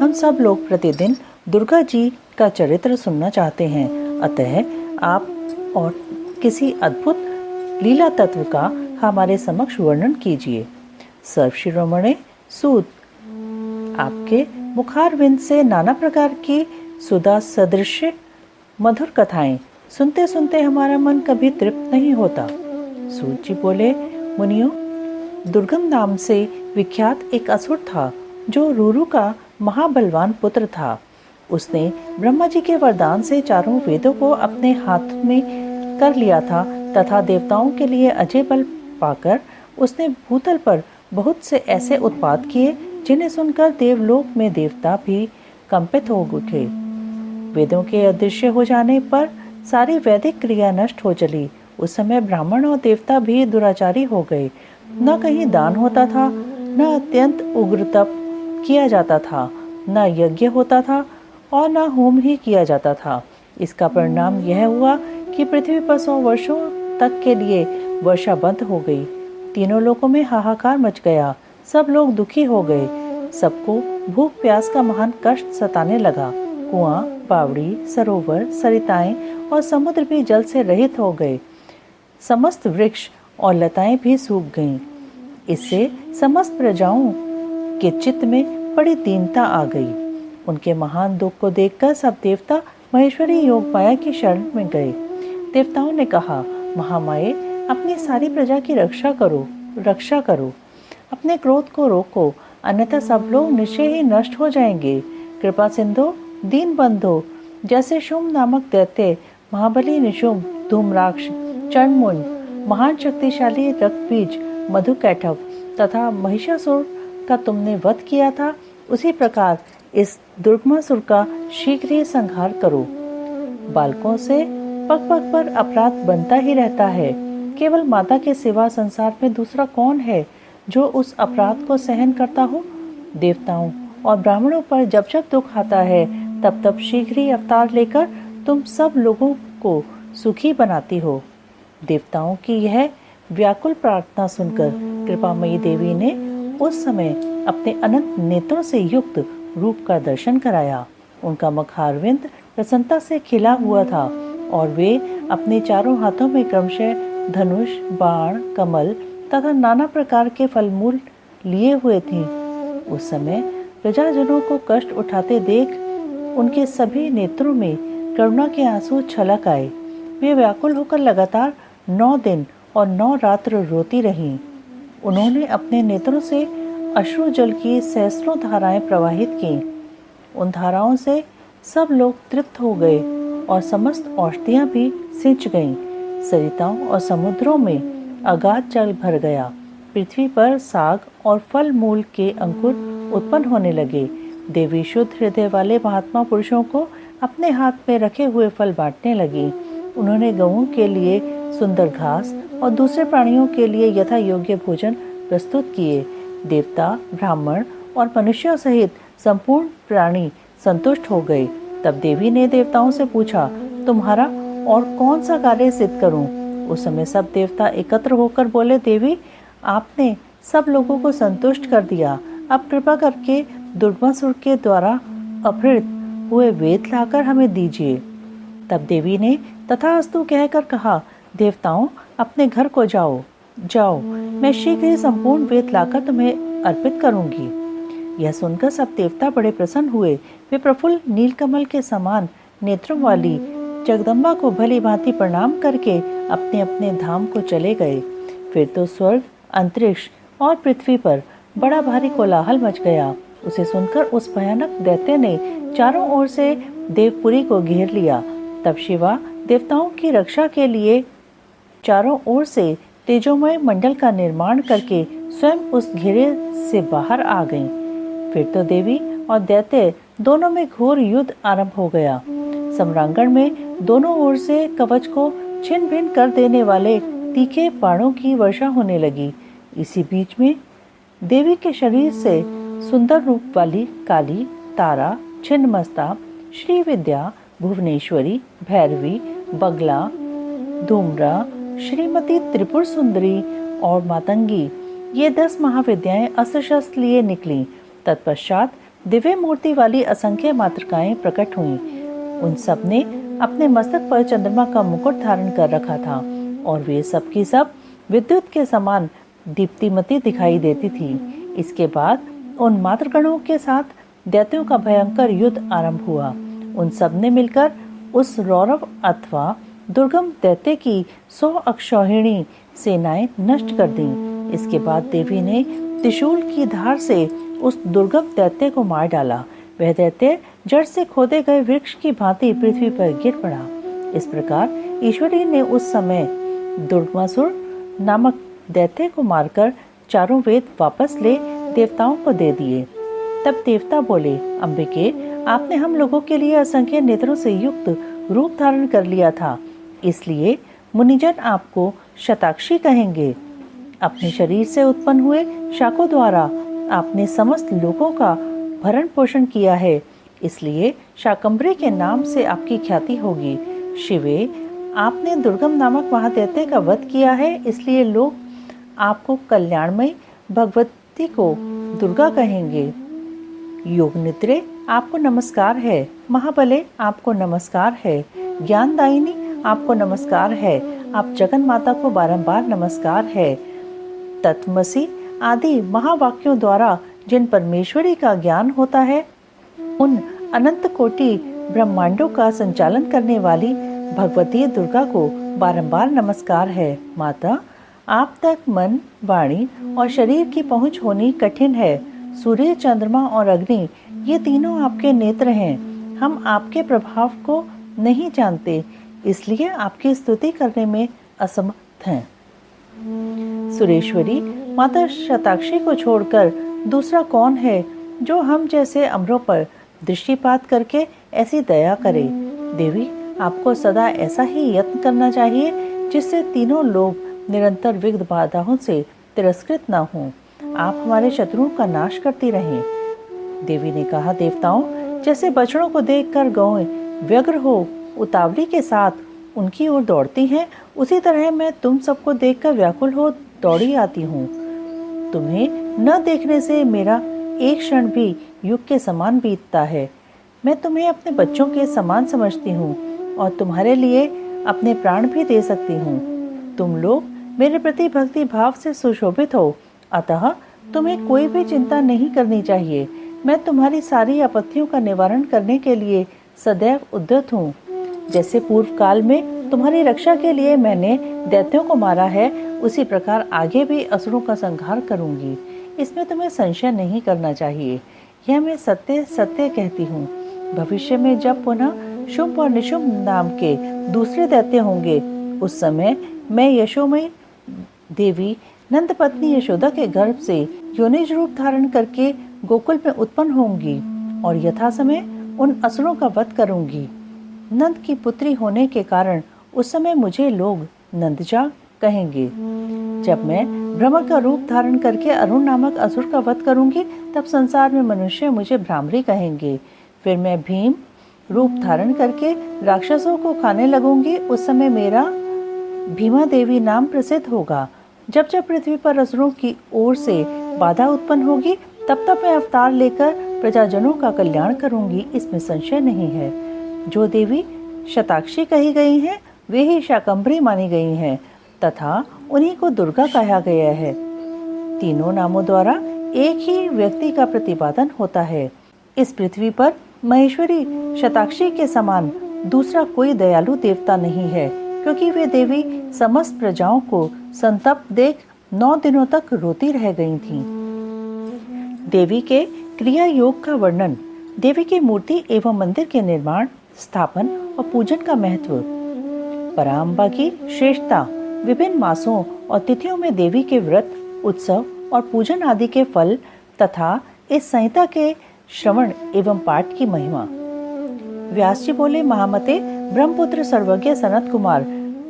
हम सब लोग प्रतिदिन दुर्गा जी का चरित्र सुनना चाहते हैं, अतः आप और किसी अद्भुत लीला तत्व का हमारे समक्ष वर्णन कीजिए। सर्वशिरोमणि सूत, आपके मुखारविंद से नाना प्रकार की सुधा सदृश मधुर कथाएं सुनते सुनते हमारा मन कभी तृप्त नहीं होता। सूत जी बोले, मुनियों, दुर्गम नाम से विख्यात एक असुर था जो रुरु का महाबलवान पुत्र था। उसने ब्रह्मा जी के वरदान से चारों वेदों को अपने हाथ में कर लिया था तथा देवताओं के लिए अजय बल पाकर उसने भूतल पर बहुत से ऐसे उत्पात किए जिन्हें सुनकर देवलोक में देवता भी कंपित हो उठे। वेदों के अदृश्य हो जाने पर सारी वैदिक क्रिया नष्ट हो चली। उस समय ब्राह्मण और देवता भी दुराचारी हो गए। न कहीं दान होता था, न अत्यंत उग्र तप किया जाता था, न यज्ञ होता था और न होम ही किया जाता था। इसका परिणाम यह हुआ कि पृथ्वी पर 100 वर्षों तक के लिए वर्षा बंद हो गई। तीनों लोकों में हाहाकार मच गया। सब लोग दुखी हो गए। सबको भूख प्यास का महान कष्ट सताने लगा। कुआं, बावड़ी, सरोवर, सरिताएं और समुद्र भी जल से रहित हो गए। समस्त वृक्ष और लताएं भी सूख गईं। इससे समस्त प्रजाओं के चित्त में बड़ी दीनता आ गई। उनके महान दुख को देखकर सब देवता महेश्वरी योग माया की शरण में गए। देवताओं ने कहा, महामाये, अपनी सारी प्रजा की रक्षा करो। अपने क्रोध को रोको, अन्यथा सब लोग निश्चय ही नष्ट हो जाएंगे। कृपा सिंधु, दीन बंधो, जैसे शुंभ नामक दैत्य, महाबली निशुंभ, धूम्राक्ष, चंडमुंड, महान शक्तिशाली रक्तबीज, मधुकैटभ तथा महिषासुर का तुमने वध किया था, उसी प्रकार इस दुर्गमासुर का शीघ्र ही संहार करो। बालकों से पग पग पर अपराध बनता ही रहता है। केवल माता के सिवा संसार में दूसरा कौन है जो उस अपराध को सहन करता हो। देवताओं और ब्राह्मणों पर जब जब दुख आता है, तब तब शीघ्र ही अवतार लेकर तुम सब लोगों को सुखी बनाती हो। देवताओं की यह व्याकुल प्रार्थना सुनकर कृपामयी देवी ने उस समय अपने अनंत नेत्रों से युक्त रूप का दर्शन कराया। उनका मुखारविंद प्रसन्नता से खिला हुआ था और वे अपने चारों हाथों में क्रमशः धनुष, बाण, कमल तथा नाना प्रकार के फलमूल लिए हुए थी। उस समय प्रजाजनों को कष्ट उठाते देख उनके सभी नेत्रों में करुणा के आंसू छलक आए। वे व्याकुल होकर लगातार 9 दिन और 9 रात्र रोती रहीं। उन्होंने अपने नेत्रों से अश्रु जल की सहस्रों धाराएं प्रवाहित की। उन धाराओं से सब लोग तृप्त हो गए और समस्त औषधियां भी सिंच गईं। सरिताओं और समुद्रों में अगाध जल भर गया। पृथ्वी पर साग और फल मूल के अंकुर उत्पन्न होने लगे। देवी शुद्ध हृदय वाले महात्मा पुरुषों को अपने हाथ में रखे हुए फल बांटने लगी। उन्होंने गऊओं के लिए सुंदर घास और दूसरे प्राणियों के लिए यथा योग्य भोजन प्रस्तुत किए। देवता, ब्राह्मण और मनुष्यों सहित संपूर्ण प्राणी संतुष्ट हो गए। तब देवी ने देवताओं से पूछा, तुम्हारा और कौन सा कार्य सिद्ध करूं? उस समय सब देवता एकत्र होकर बोले, देवी, आपने सब लोगों को संतुष्ट कर दिया। अब कृपा करके दुर्वासुर के द्वारा अपहृत हुए वेद लाकर हमें दीजिए। तब देवी ने तथास्तु कहकर कहा, देवताओं, अपने घर को जाओ, मैं शीघ्र ही संपूर्ण वेद लाकर तुम्हें अर्पित करूंगी। यह सुनकर सब देवता बड़े प्रसन्न हुए। वे प्रफुल्ल नीलकमल के समान नेत्रों वाली जगदम्बा को भली भांति प्रणाम करके अपने अपने धाम को चले गए। फिर तो स्वर्ग, अंतरिक्ष और पृथ्वी पर बड़ा भारी कोलाहल मच गया। उसे सुनकर उस भयानक दैत्य ने चारों ओर से देवपुरी को घेर लिया। तब शिवा देवताओं की रक्षा के लिए चारों ओर से तेजोमय मंडल का निर्माण करके स्वयं उस घेरे से बाहर आ गईं। फिर तो देवी और दैत्य दोनों में घोर युद्ध आरंभ हो गया। सम्रांगण में दोनों ओर से कवच को छिन्न भिन्न कर देने वाले तीखे बाणों की वर्षा होने लगी। इसी बीच में देवी के शरीर से सुंदर रूप वाली काली, तारा, छिन्नमस्ता, श्री विद्या, भुवनेश्वरी, भैरवी, बगला, धूम्रा, श्रीमती त्रिपुर सुंदरी और मातंगी, ये 10 महाविद्याएं अस्त्र शस्त्र लिए निकली। तत्पश्चात दिव्य मूर्ति वाली असंख्य मातृकाएं प्रकट हुईं। उन सब ने अपने मस्तक पर चंद्रमा का मुकुट धारण कर रखा था और वे सब की सब विद्युत के समान दीप्तिमती दिखाई देती थी। इसके बाद उन मातृगणों के साथ दैत्यों का भयंकर युद्ध आरंभ हुआ। उन सब ने मिलकर उस रौरव अथवा दुर्गम दैत्य की 100 अक्षौहिणी सेनाएं नष्ट कर दीं। इसके बाद देवी ने त्रिशूल की धार से उस दुर्गम दैत्य को मार डाला। वह दैत्य जड़ से खोदे गए वृक्ष की भांति पृथ्वी पर गिर पड़ा। इस प्रकार ईश्वरी ने उस समय दुर्वासुर नामक दैत्य को मारकर चारों वेद वापस ले देवताओं को दे दिए। तब देवता बोले, अंबिके, आपने हम लोगों के लिए असंख्य नेत्रों से युक्त रूप धारण कर लिया था, इसलिए मुनिजन आपको शताक्षी कहेंगे। अपने शरीर से उत्पन्न हुए शाखों द्वारा आपने समस्त लोगों का भरण पोषण किया है, इसलिए शाकंभरी के नाम से आपकी ख्याति होगी। शिवे, आपने दुर्गम नामक महादैत्य का वध किया है, इसलिए लोग आपको कल्याणमयी भगवती को दुर्गा कहेंगे। योग निद्रे, आपको नमस्कार है। महाबले, आपको नमस्कार है। ज्ञानदायिनी, आपको नमस्कार है। आप जगन माता को बारंबार नमस्कार है। तत्वमसि आदि महावाक्यों द्वारा जिन परमेश्वरी का ज्ञान होता है, उन अनंत कोटि ब्रह्मांडों का संचालन करने वाली भगवती दुर्गा को बारंबार नमस्कार है। माता, आप तक मन, वाणी और शरीर की पहुंच होनी कठिन है। सूर्य, चंद्रमा और अग्नि, ये तीनों आपके नेत्र हैं। हम आपके प्रभाव को नहीं जानते, इसलिए आपकी स्तुति करने में असमर्थ हैं। सुरेश्वरी, माता शताक्षी को छोड़कर दूसरा कौन है जो हम जैसे अमरों पर दृष्टिपात करके ऐसी दया करे। देवी, आपको सदा ऐसा ही यत्न करना चाहिए जिससे तीनों लोग निरंतर विघ्न बाधाओं से तिरस्कृत न हों। आप हमारे शत्रुओं का नाश करती रहें। देवी ने कहा, देवताओं, जैसे बछड़ों को देखकर गौएं व्यग्र हो उतावली के साथ उनकी ओर दौड़ती हैं, उसी तरह मैं तुम सबको देखकर व्याकुल हो दौड़ी आती हूँ। तुम्हें न देखने से मेरा एक क्षण भी युग के समान बीतता है। मैं तुम्हें अपने बच्चों के समान समझती हूँ और तुम्हारे लिए अपने प्राण भी दे सकती हूँ। तुम लोग मेरे प्रति भक्ति भाव से सुशोभित हो, अतः तुम्हें कोई भी चिंता नहीं करनी चाहिए। मैं तुम्हारी सारी आपत्तियों का निवारण करने के लिए सदैव उद्यत हूँ। जैसे पूर्व काल में तुम्हारी रक्षा के लिए मैंने दैत्यों को मारा है, उसी प्रकार आगे भी असुरों का संहार करूंगी। इसमें तुम्हें संशय नहीं करना चाहिए। यह मैं सत्य सत्य कहती हूँ। भविष्य में जब पुनः शुंभ और निशुंभ नाम के दूसरे दैत्य होंगे, उस समय मैं यशोमयी देवी नंद पत्नी यशोदा के गर्भ से योनिज रूप धारण करके गोकुल में उत्पन्न होंगी और यथा समय उन असुरों का वध करूंगी। नंद की पुत्री होने के कारण उस समय मुझे लोग नंदजा कहेंगे। जब मैं भ्रमर का रूप धारण करके अरुण नामक असुर का वध करूंगी, तब संसार में मनुष्य मुझे भ्रामरी कहेंगे। फिर मैं भीम रूप धारण करके राक्षसों को खाने लगूंगी। उस समय मेरा भीमा देवी नाम प्रसिद्ध होगा। जब जब पृथ्वी पर असुरों की ओर से बाधा उत्पन्न होगी, तब तब मैं अवतार लेकर प्रजाजनों का कल्याण करूंगी। इसमें संशय नहीं है। जो देवी शताक्षी कही गई हैं, वे ही शाकंभरी मानी गई हैं तथा उन्हीं को दुर्गा कहा गया है। तीनों नामों द्वारा एक ही व्यक्ति का प्रतिपादन होता है। इस पृथ्वी पर महेश्वरी शताक्षी के समान दूसरा कोई दयालु देवता नहीं है, क्योंकि वे देवी समस्त प्रजाओं को संतप्त देख 9 दिनों तक रोती रह गई थीं। देवी के क्रिया योग का वर्णन। देवी की मूर्ति एवं मंदिर के निर्माण, स्थापन और पूजन का महत्व। पराम्बा की श्रेष्ठता। विभिन्न मासों और तिथियों में देवी के व्रत, उत्सव और पूजन आदि के फल तथा इस संहिता के श्रवण एवं पाठ की महिमा। व्यास जी बोले, महामते ब्रह्मपुत्र सर्वज्ञ सनत कुमार,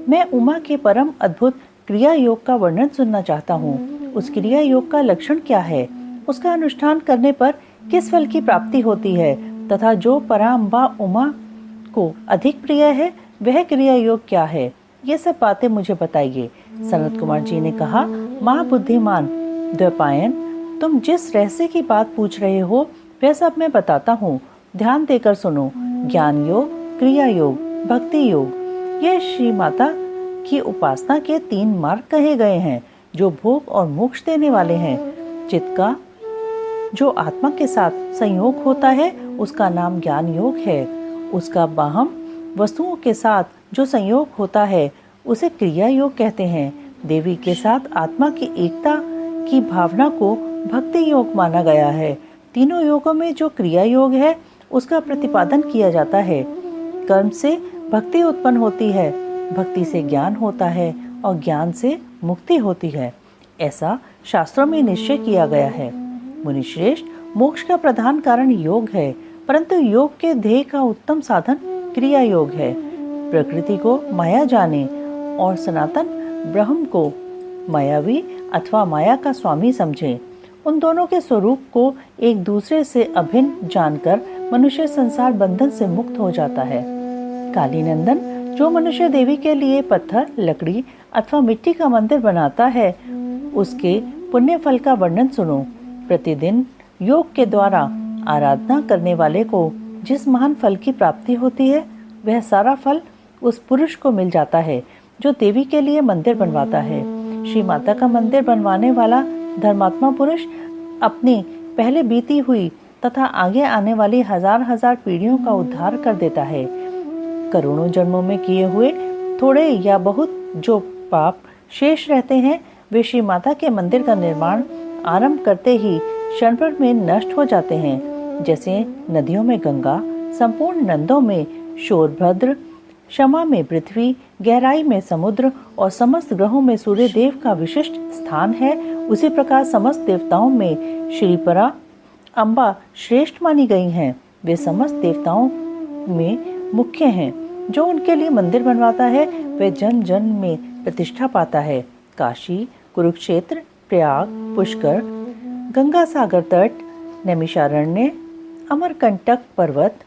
मैं उमा के परम अद्भुत क्रिया योग का वर्णन सुनना चाहता हूँ। उस क्रिया योग का लक्षण क्या है, उसका अनुष्ठान करने पर किस फल की प्राप्ति होती है तथा जो पराम्बा उमा को अधिक प्रिय है, वह क्रिया योग क्या है, ये सब बातें मुझे बताइए। सनत कुमार जी ने कहा, महाबुद्धिमान द्वैपायन, तुम जिस रहस्य की बात पूछ रहे हो वह सब मैं बताता हूँ। ध्यान देकर सुनो। ज्ञान योग, क्रिया योग, भक्ति योग, ये श्री माता की उपासना के 3 मार्ग कहे गए हैं, जो भोग और मोक्ष देने वाले हैं। चित्त का जो आत्मा के साथ संयोग होता है, उसका नाम ज्ञान योग है। उसका बाहम वस्तुओं के साथ जो संयोग होता है, उसे क्रिया योग कहते हैं। देवी के साथ आत्मा की एकता की भावना को भक्ति योग माना गया है। तीनों योगों में जो क्रिया योग है, उसका प्रतिपादन किया जाता है। कर्म से भक्ति उत्पन्न होती है, भक्ति से ज्ञान होता है और ज्ञान से मुक्ति होती है। ऐसा शास्त्रों में निश्चय किया गया है। मुनिश्रेष्ठ, मोक्ष का प्रधान कारण योग है, परंतु योग के ध्येय का उत्तम साधन क्रिया योग है। प्रकृति को माया जाने और सनातन ब्रह्म को मायावी अथवा माया का स्वामी समझें। उन दोनों के स्वरूप को एक दूसरे से अभिन्न जानकर मनुष्य संसार बंधन से मुक्त हो जाता है। काली नंदन, जो मनुष्य देवी के लिए पत्थर, लकड़ी अथवा मिट्टी का मंदिर बनाता है, उसके पुण्य फल का वर्णन सुनो। प्रतिदिन योग के द्वारा आराधना करने वाले को जिस महान फल की प्राप्ति होती है, वह सारा फल उस पुरुष को मिल जाता है जो देवी के लिए मंदिर बनवाता है। श्री माता का मंदिर बनवाने वाला धर्मात्मा पुरुष अपनी पहले बीती हुई तथा आगे आने वाली हजार पीढ़ियों का उद्धार कर देता है। करोड़ों जन्मों में किए हुए थोड़े या बहुत जो पाप शेष रहते हैं, वे श्री माता के मंदिर का निर्माण आरंभ करते ही क्षण भर में नष्ट हो जाते हैं। जैसे नदियों में गंगा, संपूर्ण नंदों में शोरभद्र, क्षमा में पृथ्वी, गहराई में समुद्र और समस्त ग्रहों में सूर्य देव का विशिष्ट स्थान है, उसी प्रकार समस्त देवताओं में श्रीपरा अम्बा श्रेष्ठ मानी गई हैं। वे समस्त देवताओं में मुख्य हैं। जो उनके लिए मंदिर बनवाता है, वह जन जन में प्रतिष्ठा पाता है। काशी, कुरुक्षेत्र, प्रयाग, पुष्कर, गंगा सागर तट, नैमिषारण्य, अमरकंटक पर्वत,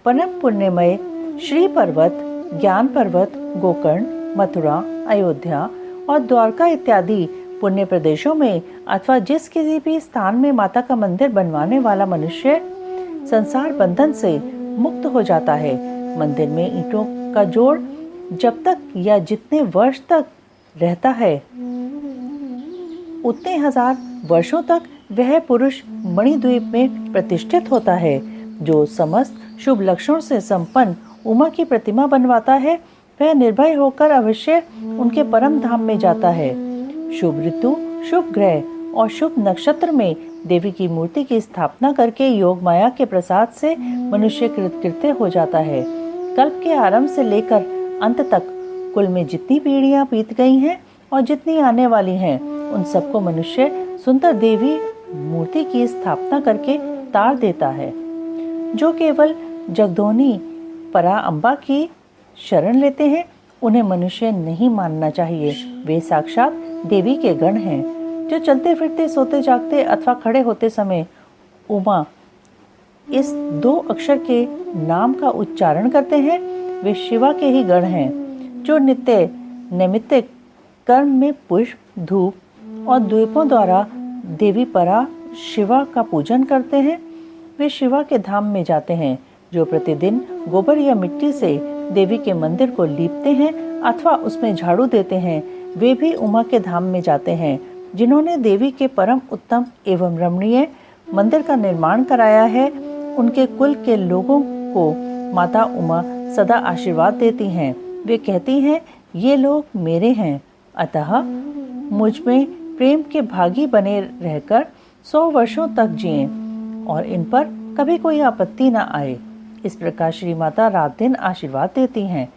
परम पुण्यमय श्री पर्वत, ज्ञान पर्वत, गोकर्ण, मथुरा, अयोध्या और द्वारका इत्यादि पुण्य प्रदेशों में अथवा जिस किसी भी स्थान में माता का मंदिर बनवाने वाला मनुष्य संसार बंधन से मुक्त हो जाता है। मंदिर में ईंटों का जोड़ जब तक या जितने वर्ष तक रहता है, उतने हजार वर्षों तक वह पुरुष मणिद्वीप में प्रतिष्ठित होता है। जो समस्त शुभ लक्षणों से संपन्न उमा की प्रतिमा बनवाता है वह निर्भय होकर अवश्य उनके परम धाम में जाता है। शुभ ऋतु, शुभ ग्रह और शुभ नक्षत्र में देवी की मूर्ति की स्थापना करके योग माया के प्रसाद से मनुष्य कृतकृत्य हो जाता है। कल्प के आरंभ से लेकर अंत तक कुल में जितनी पीढ़ियां बीत गई हैं और जितनी आने वाली हैं, उन सबको मनुष्य सुंदर देवी मूर्ति की स्थापना करके तार देता है। जो केवल जगदोनी परा अम्बा की शरण लेते हैं, उन्हें मनुष्य नहीं मानना चाहिए। वे साक्षात देवी के गण हैं, जो चलते फिरते, सोते जागते अथवा खड़े होते समय उमा इस 2 अक्षर के नाम का उच्चारण करते हैं। वे शिवा के ही गण हैं, जो नित्य नैमित्तिक कर्म में पुष्प, धूप और द्वीपों द्वारा देवी परा शिवा का पूजन करते हैं। वे शिवा के धाम में जाते हैं, जो प्रतिदिन गोबर या मिट्टी से देवी के मंदिर को लीपते हैं अथवा उसमें झाड़ू देते हैं। वे भी उमा के धाम में जाते हैं, जिन्होंने देवी के परम उत्तम एवं रमणीय मंदिर का निर्माण कराया है। उनके कुल के लोगों को माता उमा सदा आशीर्वाद देती हैं। वे कहती हैं, ये लोग मेरे हैं, अतः मुझ में प्रेम के भागी बने रहकर 100 वर्षों तक जिएं और इन पर कभी कोई आपत्ति न आए। इस प्रकार श्री माता रात दिन आशीर्वाद देती हैं।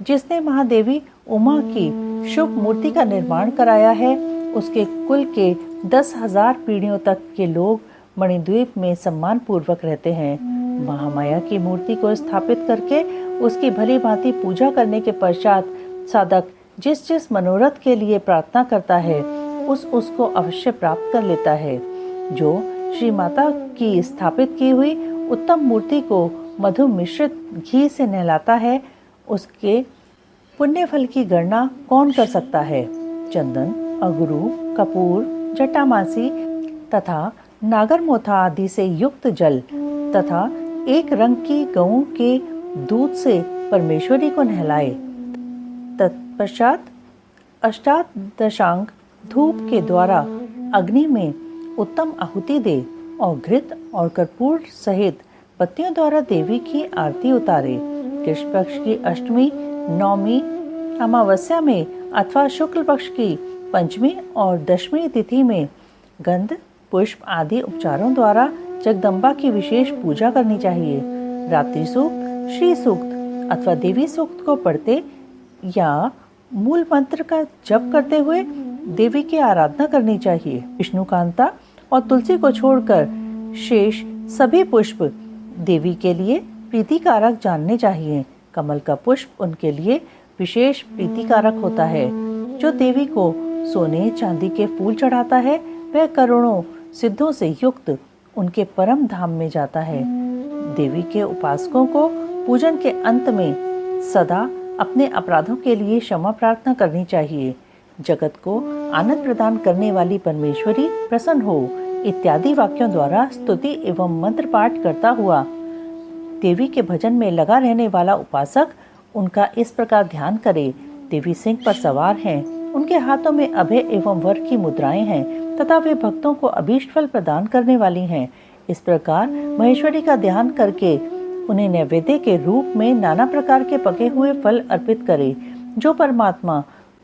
जिसने महादेवी उमा की शुभ मूर्ति का निर्माण कराया है, उसके कुल के 10,000 पीढ़ियों तक के लोग मणिद्वीप में सम्मान पूर्वक रहते हैं। महामाया की मूर्ति को स्थापित करके उसकी भली भांति पूजा करने के पश्चात साधक जिस जिस मनोरथ के लिए प्रार्थना करता है, उसको अवश्य प्राप्त कर लेता है। जो श्री माता की स्थापित की हुई उत्तम मूर्ति को मधु मिश्रित घी से नहलाता है, उसके पुण्य फल की गणना कौन कर सकता है। चंदन, अगरू, कपूर, जटामासी तथा नागरमोथा आदि से युक्त जल तथा एक रंग की गऊ के दूध से परमेश्वरी को नहलाए। तत्पश्चात अष्टादशांग धूप के द्वारा अग्नि में उत्तम आहुति दे और घृत और कर्पूर सहित पत्तियों द्वारा देवी की आरती उतारे। कृष्ण पक्ष की अष्टमी, नवमी, अमावस्या में अथवा शुक्ल पक्ष की पंचमी और दशमी तिथि में गंध, पुष्प आदि उपचारों द्वारा जगदम्बा की विशेष पूजा करनी चाहिए। रात्रि सूक्त, श्री सूक्त अथवा देवी सूक्त को पढ़ते या मूल मंत्र का जप करते हुए देवी की आराधना करनी चाहिए। विष्णुकांता और तुलसी को छोड़कर शेष सभी पुष्प देवी के लिए प्रीतिकारक जानने चाहिए। कमल का पुष्प उनके लिए विशेष प्रीतिकारक होता है। जो देवी को सोने चांदी के फूल चढ़ाता है, वह करोड़ों सिद्धों से युक्त उनके परम धाम में जाता है। देवी के उपासकों को पूजन के अंत में सदा अपने अपराधों के लिए क्षमा प्रार्थना करनी चाहिए। जगत को आनंद प्रदान करने वाली परमेश्वरी प्रसन्न हो इत्यादि वाक्यों द्वारा स्तुति एवं मंत्र पाठ करता हुआ देवी के भजन में लगा रहने वाला उपासक उनका इस प्रकार ध्यान करे। देवी सिंह पर सवार हैं, उनके हाथों में अभय एवं वर की मुद्राएं हैं तथा वे भक्तों को अभीष्ट फल प्रदान करने वाली हैं। इस प्रकार महेश्वरी का ध्यान करके उन्हें नैवेद्य के रूप में नाना प्रकार के पके हुए फल अर्पित करे। जो परमात्मा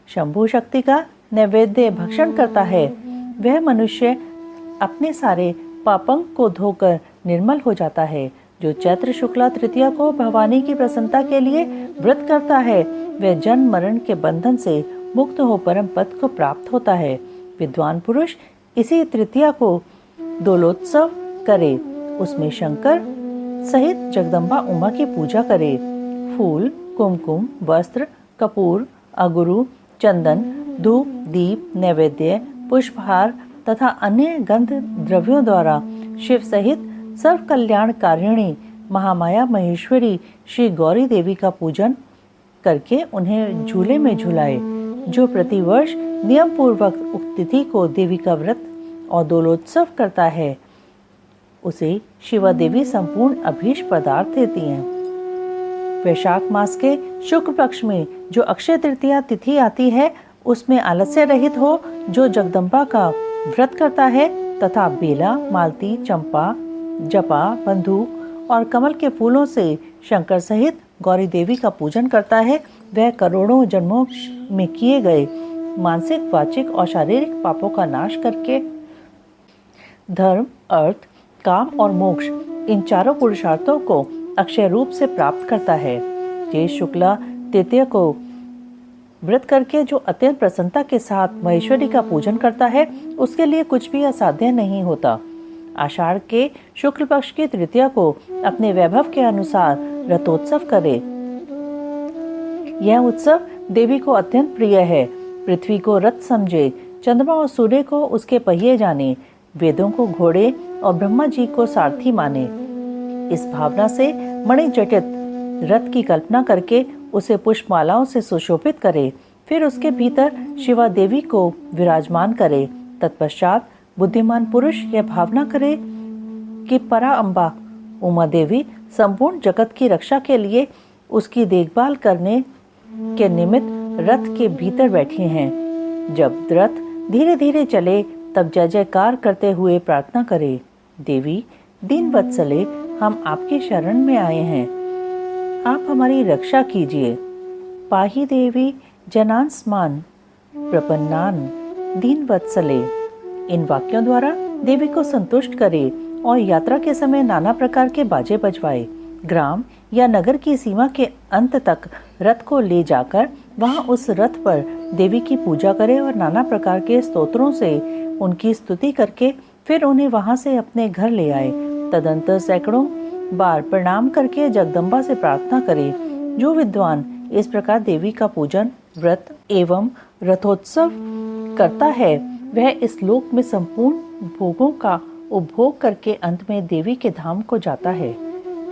शंभु शक्ति का नैवेद्य भक्षण करता है, वह मनुष्य अपने सारे पापंक को धोकर निर्मल हो जाता है। जो चैत्र शुक्ला तृतीया को भवानी की प्रसन्नता के लिए व्रत करता है, वह जन्म मरण के बंधन से मुक्त हो परम पद को प्राप्त होता है। विद्वान पुरुष इसी तृतीया को दोलोत्सव करे, उसमें शंकर सहित जगदम्बा उमा की पूजा करे। फूल, कुमकुम, वस्त्र, कपूर, अगुरु, चंदन, धूप, दीप, नैवेद्य, पुष्पहार तथा अन्य गंध द्रव्यों द्वारा शिव सहित सर्व कल्याणकारिणी महामाया महेश्वरी श्री गौरी देवी का पूजन करके उन्हें झूले में झुलाए। जो प्रतिवर्ष नियम पूर्वक उक्त तिथि को देवी का व्रत और दोलोत्सव करता है, उसे शिवा देवी संपूर्ण अभीष्ट पदार्थ देती हैं। वैशाख मास के शुक्ल पक्ष में जो अक्षय तृतीया तिथि आती है, उसमें आलस्य रहित हो जो जगदम्बा का व्रत करता है तथा बेला, मालती, चंपा, जपा, बंदूक और कमल के फूलों से शंकर सहित गौरी देवी का पूजन करता है वह करोड़ों जन्मों में किए गए मानसिक, वाचिक और शारीरिक पापों का नाश करके धर्म, अर्थ, काम और मोक्ष इन चारों पुरुषार्थों को अक्षय रूप से प्राप्त करता है। ज्येष्ठ शुक्ला तृतीया को व्रत करके जो अत्यंत प्रसन्नता के साथ महेश्वरी का पूजन करता है उसके लिए कुछ भी असाध्य नहीं होता। आषाढ़ के शुक्ल पक्ष की तृतीया को अपने वैभव के अनुसार रथोत्सव करे। यह उत्सव देवी को अत्यंत प्रिय है। पृथ्वी को रथ समझे, चंद्रमा और सूर्य को उसके पहिए जाने, वेदों को घोड़े और ब्रह्मा जी को सारथी माने। इस भावना से मणिजटित रथ की कल्पना करके उसे पुष्पमालाओं से सुशोभित करे, फिर उसके भीतर शिवा देवी को विराजमान करे। तत्पश्चात बुद्धिमान पुरुष यह भावना करे कि परा अम्बा उमा देवी संपूर्ण जगत की रक्षा के लिए उसकी देखभाल करने के निमित्त रथ के भीतर बैठी हैं। जब रथ धीरे धीरे चले तब जय जयकार करते हुए प्रार्थना करे, देवी दीन वत्सले, हम आपकी शरण में आए हैं, आप हमारी रक्षा कीजिए। पाही देवी जनान स्मान प्रपन्नान दीन वत्सले। इन वाक्यों द्वारा देवी को संतुष्ट करे और यात्रा के समय नाना प्रकार के बाजे बजवाए। ग्राम या नगर की सीमा के अंत तक रथ को ले जाकर वहां उस रथ पर देवी की पूजा करे और नाना प्रकार के स्तोत्रों से उनकी स्तुति करके फिर उन्हें वहां से अपने घर ले आए। तदंतर सैकड़ों बार प्रणाम करके जगदम्बा से प्रार्थना करे। जो विद्वान इस प्रकार देवी का पूजन, व्रत एवं रथोत्सव करता है वह इस लोक में संपूर्ण भोगों का उपभोग करके अंत में देवी के धाम को जाता है।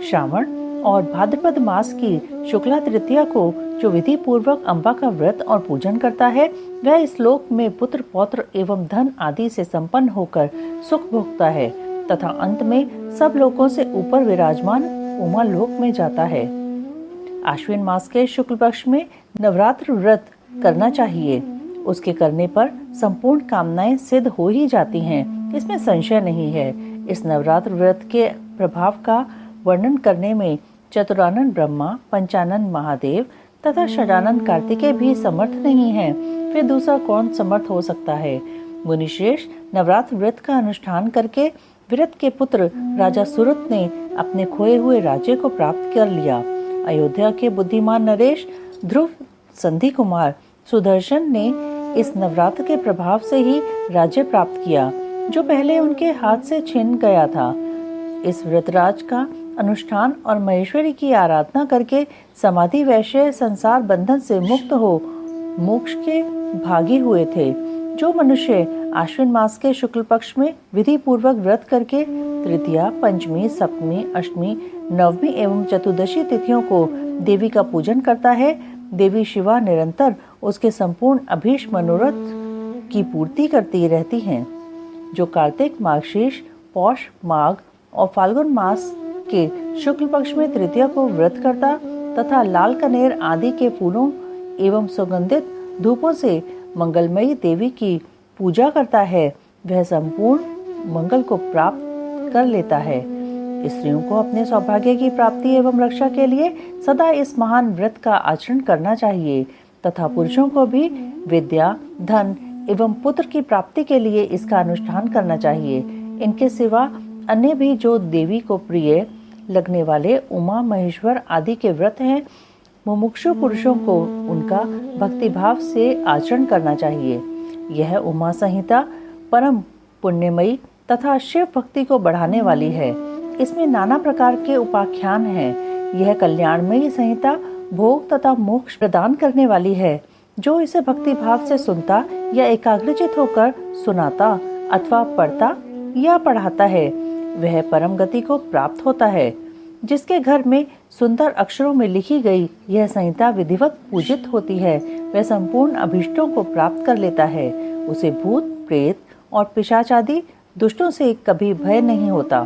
श्रावण और भाद्रपद मास की शुक्ला तृतीया को जो विधि पूर्वक अम्बा का व्रत और पूजन करता है वह इस लोक में पुत्र, पौत्र एवं धन आदि से संपन्न होकर सुख भोगता है तथा अंत में सब लोकों से ऊपर विराजमान उमा लोक में जाता है। आश्विन मास के शुक्ल पक्ष में नवरात्र व्रत करना चाहिए। उसके करने पर संपूर्ण कामनाएं सिद्ध हो ही जाती हैं, इसमें संशय नहीं है। इस नवरात्र व्रत के प्रभाव का वर्णन करने में चतुरानन ब्रह्मा, पंचानन महादेव तथा षडानन कार्तिकेय भी समर्थ नहीं हैं, फिर दूसरा कौन समर्थ हो सकता है। मुनिश्रेष्ठ नवरात्र व्रत का अनुष्ठान करके विरत के पुत्र राजा सुरत ने अपने खोए हुए राज्य को प्राप्त कर लिया। अयोध्या के बुद्धिमान नरेश ध्रुव संधि कुमार सुदर्शन ने इस नवरात्र के प्रभाव से ही राज्य प्राप्त किया जो पहले उनके हाथ से छिन गया था। इस व्रतराज का अनुष्ठान और महेश्वरी की आराधना करके समाधि वैश्य संसार बंधन से मुक्त हो मोक्ष के भागी हुए थे। जो मनुष्य आश्विन मास के शुक्ल पक्ष में विधि पूर्वक व्रत करके तृतीया, पंचमी, सप्तमी, अष्टमी, नवमी एवं चतुर्दशी तिथियों को देवी का पूजन करता है, देवी शिवा निरंतर उसके संपूर्ण अभीष्ट मनोरथ की पूर्ति करती रहती हैं। जो कार्तिक, मार्गशीर्ष, पौष, माघ और फाल्गुन मास के शुक्ल पक्ष में तृतीया को व्रत करता तथा लाल कनेर आदि के फूलों एवं सुगंधित धूपों से मंगलमयी देवी की पूजा करता है, वह संपूर्ण मंगल को प्राप्त कर लेता है। स्त्रियों को अपने सौभाग्य की प्राप्ति एवं रक्षा के लिए सदा इस महान व्रत का आचरण करना चाहिए तथा पुरुषों को भी विद्या, धन एवं पुत्र की प्राप्ति के लिए इसका अनुष्ठान करना चाहिए। इनके सिवा अन्य भी जो देवी को प्रिय लगने वाले उमा, महेश्वर आदि के व्रत हैं, मुमुक्षु पुरुषों को उनका भक्तिभाव से आचरण करना चाहिए। यह उमा संहिता परम पुण्यमयी तथा शिव भक्ति को बढ़ाने वाली है। इसमें नाना प्रकार के उपाख्यान हैं। यह कल्याणमयी संहिता भोग तथा मोक्ष प्रदान करने वाली है। जो इसे भक्ति भाव से सुनता या एकाग्रचित होकर सुनाता अथवा पढ़ता या पढ़ाता है वह परम गति को प्राप्त होता है। जिसके घर में सुंदर अक्षरों में लिखी गई यह संहिता विधिवत पूजित होती है वह संपूर्ण अभीष्टों को प्राप्त कर लेता है। उसे भूत, प्रेत और पिशाच आदि दुष्टों से कभी भय नहीं होता।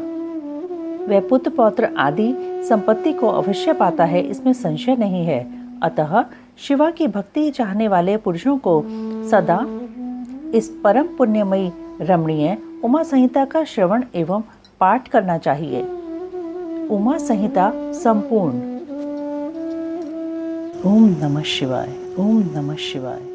वह पुत्र, पौत्र आदि संपत्ति को अवश्य पाता है, इसमें संशय नहीं है। अतः शिवा की भक्ति चाहने वाले पुरुषों को सदा इस परम पुण्यमयी रमणीय उमा संहिता का श्रवण एवं पाठ करना चाहिए। उमा संहिता संपूर्ण। ओम नमः शिवाय, ओम नमः शिवाय।